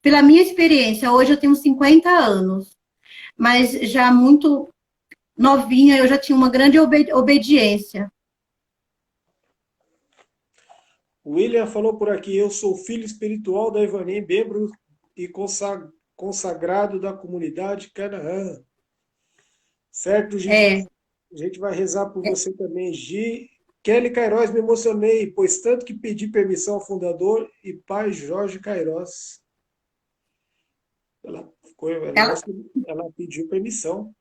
pela minha experiência. Hoje eu tenho 50 anos, mas já muito novinha, eu já tinha uma grande obediência. O William falou por aqui, eu sou filho espiritual da Ivani, membro e consagrado da comunidade Canaã. Certo, gente? A gente vai rezar por você também, Gi. Kelly Cairós, me emocionei, pois tanto que pedi permissão ao fundador e pai Jorge Cairós. Ela pediu permissão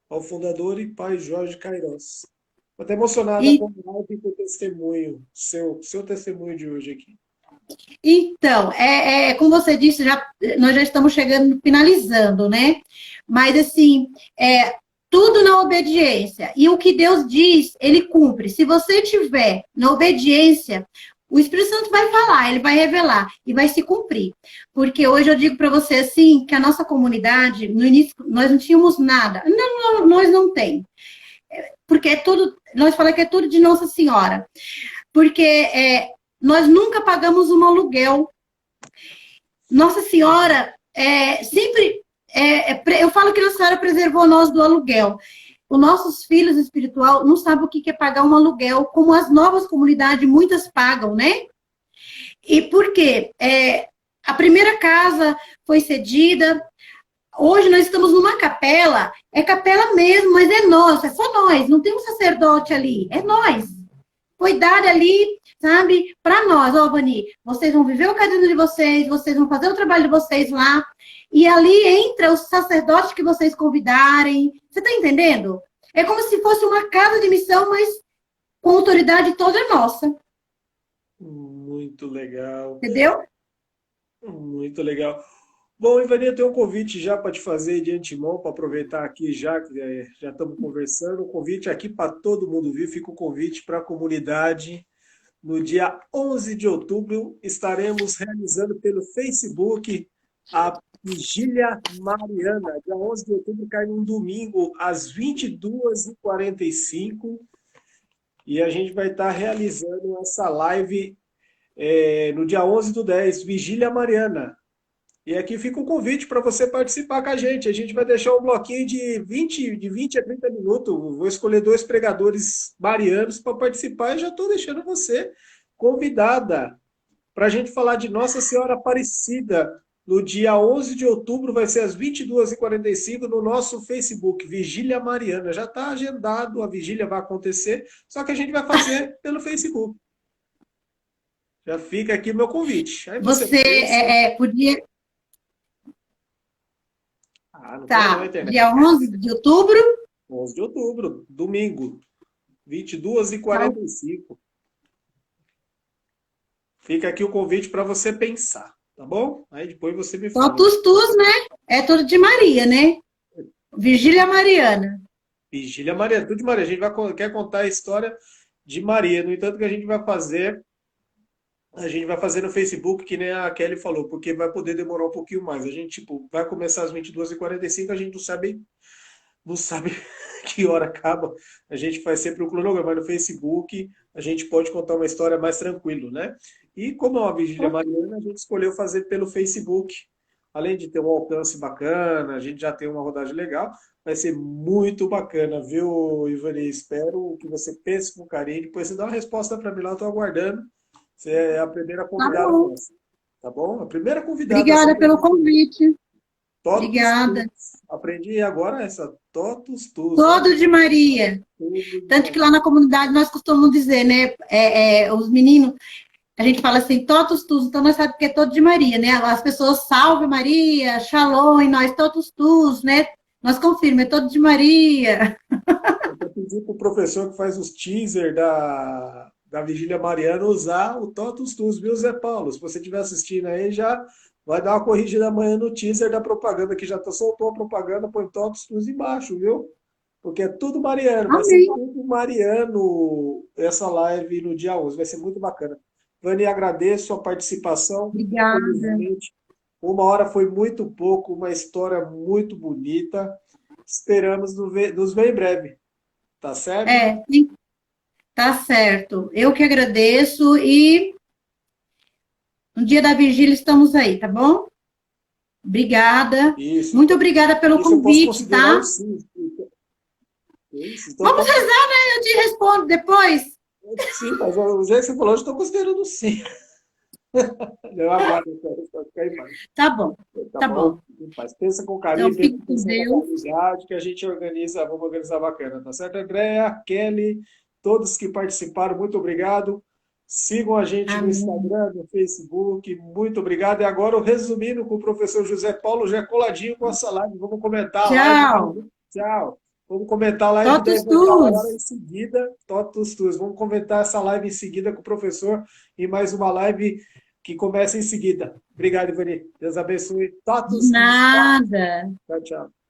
ao fundador e pai Jorge Cairós. até emocionada E, com o live e com o testemunho, seu testemunho de hoje aqui. então, como você disse, nós já estamos chegando, finalizando, né? Mas, assim, tudo na obediência. E o que Deus diz, Ele cumpre. Se você tiver na obediência, o Espírito Santo vai falar, ele vai revelar e vai se cumprir. Porque hoje eu digo para você assim, que a nossa comunidade, no início, nós não tínhamos nada. Não, nós não tem. Porque é tudo, nós falamos que é tudo de Nossa Senhora. Porque nós nunca pagamos um aluguel. Nossa Senhora sempre... eu falo que Nossa Senhora preservou nós do aluguel. Os nossos filhos espiritual não sabem o que é pagar um aluguel, como as novas comunidades, muitas pagam, né? E por quê? A primeira casa foi cedida. Hoje nós estamos numa capela, é capela mesmo, mas é nossa, é só nós, não tem um sacerdote ali, é nós. Foi dada ali, sabe, para nós, ó, Vani, vocês vão viver o caminho de vocês vão fazer o trabalho de vocês lá, e ali entra os sacerdotes que vocês convidarem. Você está entendendo? É como se fosse uma casa de missão, mas com autoridade toda nossa. Muito legal. Entendeu? Muito legal. Bom, Ivani, eu tenho um convite já para te fazer de antemão, para aproveitar aqui já que já estamos conversando. O convite aqui para todo mundo vir, fica o convite para a comunidade. No dia 11 de outubro, estaremos realizando pelo Facebook a Vigília Mariana. Dia 11 de outubro cai num domingo, às 22h45. E a gente vai estar realizando essa live no dia 11/10, Vigília Mariana. E aqui fica o convite para você participar com a gente. A gente vai deixar um bloquinho de 20 a 30 minutos. Vou escolher 2 pregadores marianos para participar e já estou deixando você convidada para a gente falar de Nossa Senhora Aparecida. No dia 11 de outubro, vai ser às 22h45 no nosso Facebook, Vigília Mariana. Já está agendado, a vigília vai acontecer, só que a gente vai fazer pelo Facebook. Já fica aqui o meu convite. Aí você podia... não tá, tem, não, dia 11 de outubro. 11 de outubro, domingo, 22h45. Fica aqui o convite para você pensar, tá bom? Aí depois você me fala. Totus, né? É tudo de Maria, né? Vigília Mariana. Vigília Mariana, tudo de Maria. A gente quer contar a história de Maria. No entanto, que a gente vai fazer no Facebook, que nem a Kelly falou, porque vai poder demorar um pouquinho mais. A gente, vai começar às 22h45, a gente não sabe que hora acaba. A gente faz sempre o cronograma, mas no Facebook a gente pode contar uma história mais tranquilo, né? E como é uma vigília mariana, a gente escolheu fazer pelo Facebook. Além de ter um alcance bacana, a gente já tem uma rodagem legal, vai ser muito bacana, viu, Ivani? Espero que você pense com carinho, depois você dá uma resposta para mim lá, estou aguardando. Você é a primeira convidada nossa, tá bom? A primeira convidada. Obrigada pelo convite. Totus Obrigada. Tus. Aprendi agora essa Totus Tus. Todo de Maria. Tanto que lá na comunidade nós costumamos dizer, né? Os meninos, a gente fala assim, Totus Tus, então nós sabemos que é todo de Maria, né? As pessoas salve Maria, Shalom, e nós Totus Tus, né? Nós confirmamos, é todo de Maria. Eu pedi para o professor que faz os teaser da Vigília Mariana usar o Totus Tus, viu, Zé Paulo? Se você estiver assistindo aí, já vai dar uma corrigida amanhã no teaser da propaganda, que já soltou a propaganda, põe Totus Tus embaixo, viu? Porque é tudo mariano, vai ser tudo mariano essa live no dia 11, vai ser muito bacana. Vani, agradeço a participação. Obrigada. Infelizmente, 1 hora foi muito pouco, uma história muito bonita. Esperamos nos ver em breve. Tá certo? Tá certo. Eu que agradeço e no dia da vigília estamos aí, tá bom? Obrigada. Isso. Muito obrigada pelo convite, tá? Então, vamos rezar, né? Eu te respondo depois. Sim, mas o jeito que você falou, eu estou considerando sim. Eu aguardo, ficar em paz. Tá bom. Tá bom. Pensa com carinho, então, fique com Deus. Que a gente vamos organizar bacana, tá certo? Andréa, Kelly, todos que participaram, muito obrigado. Sigam a gente no Instagram, no Facebook, muito obrigado. E agora, o resumindo com o professor José Paulo, já coladinho com essa live, vamos comentar. Tchau. Tchau. Vamos comentar a live da Totus Evental tus. agora em seguida. Totus tus. Vamos comentar essa live em seguida com o professor e mais uma live que começa em seguida. Obrigado, Ivani. Deus abençoe. De Totus tus. nada. Tchau, tchau.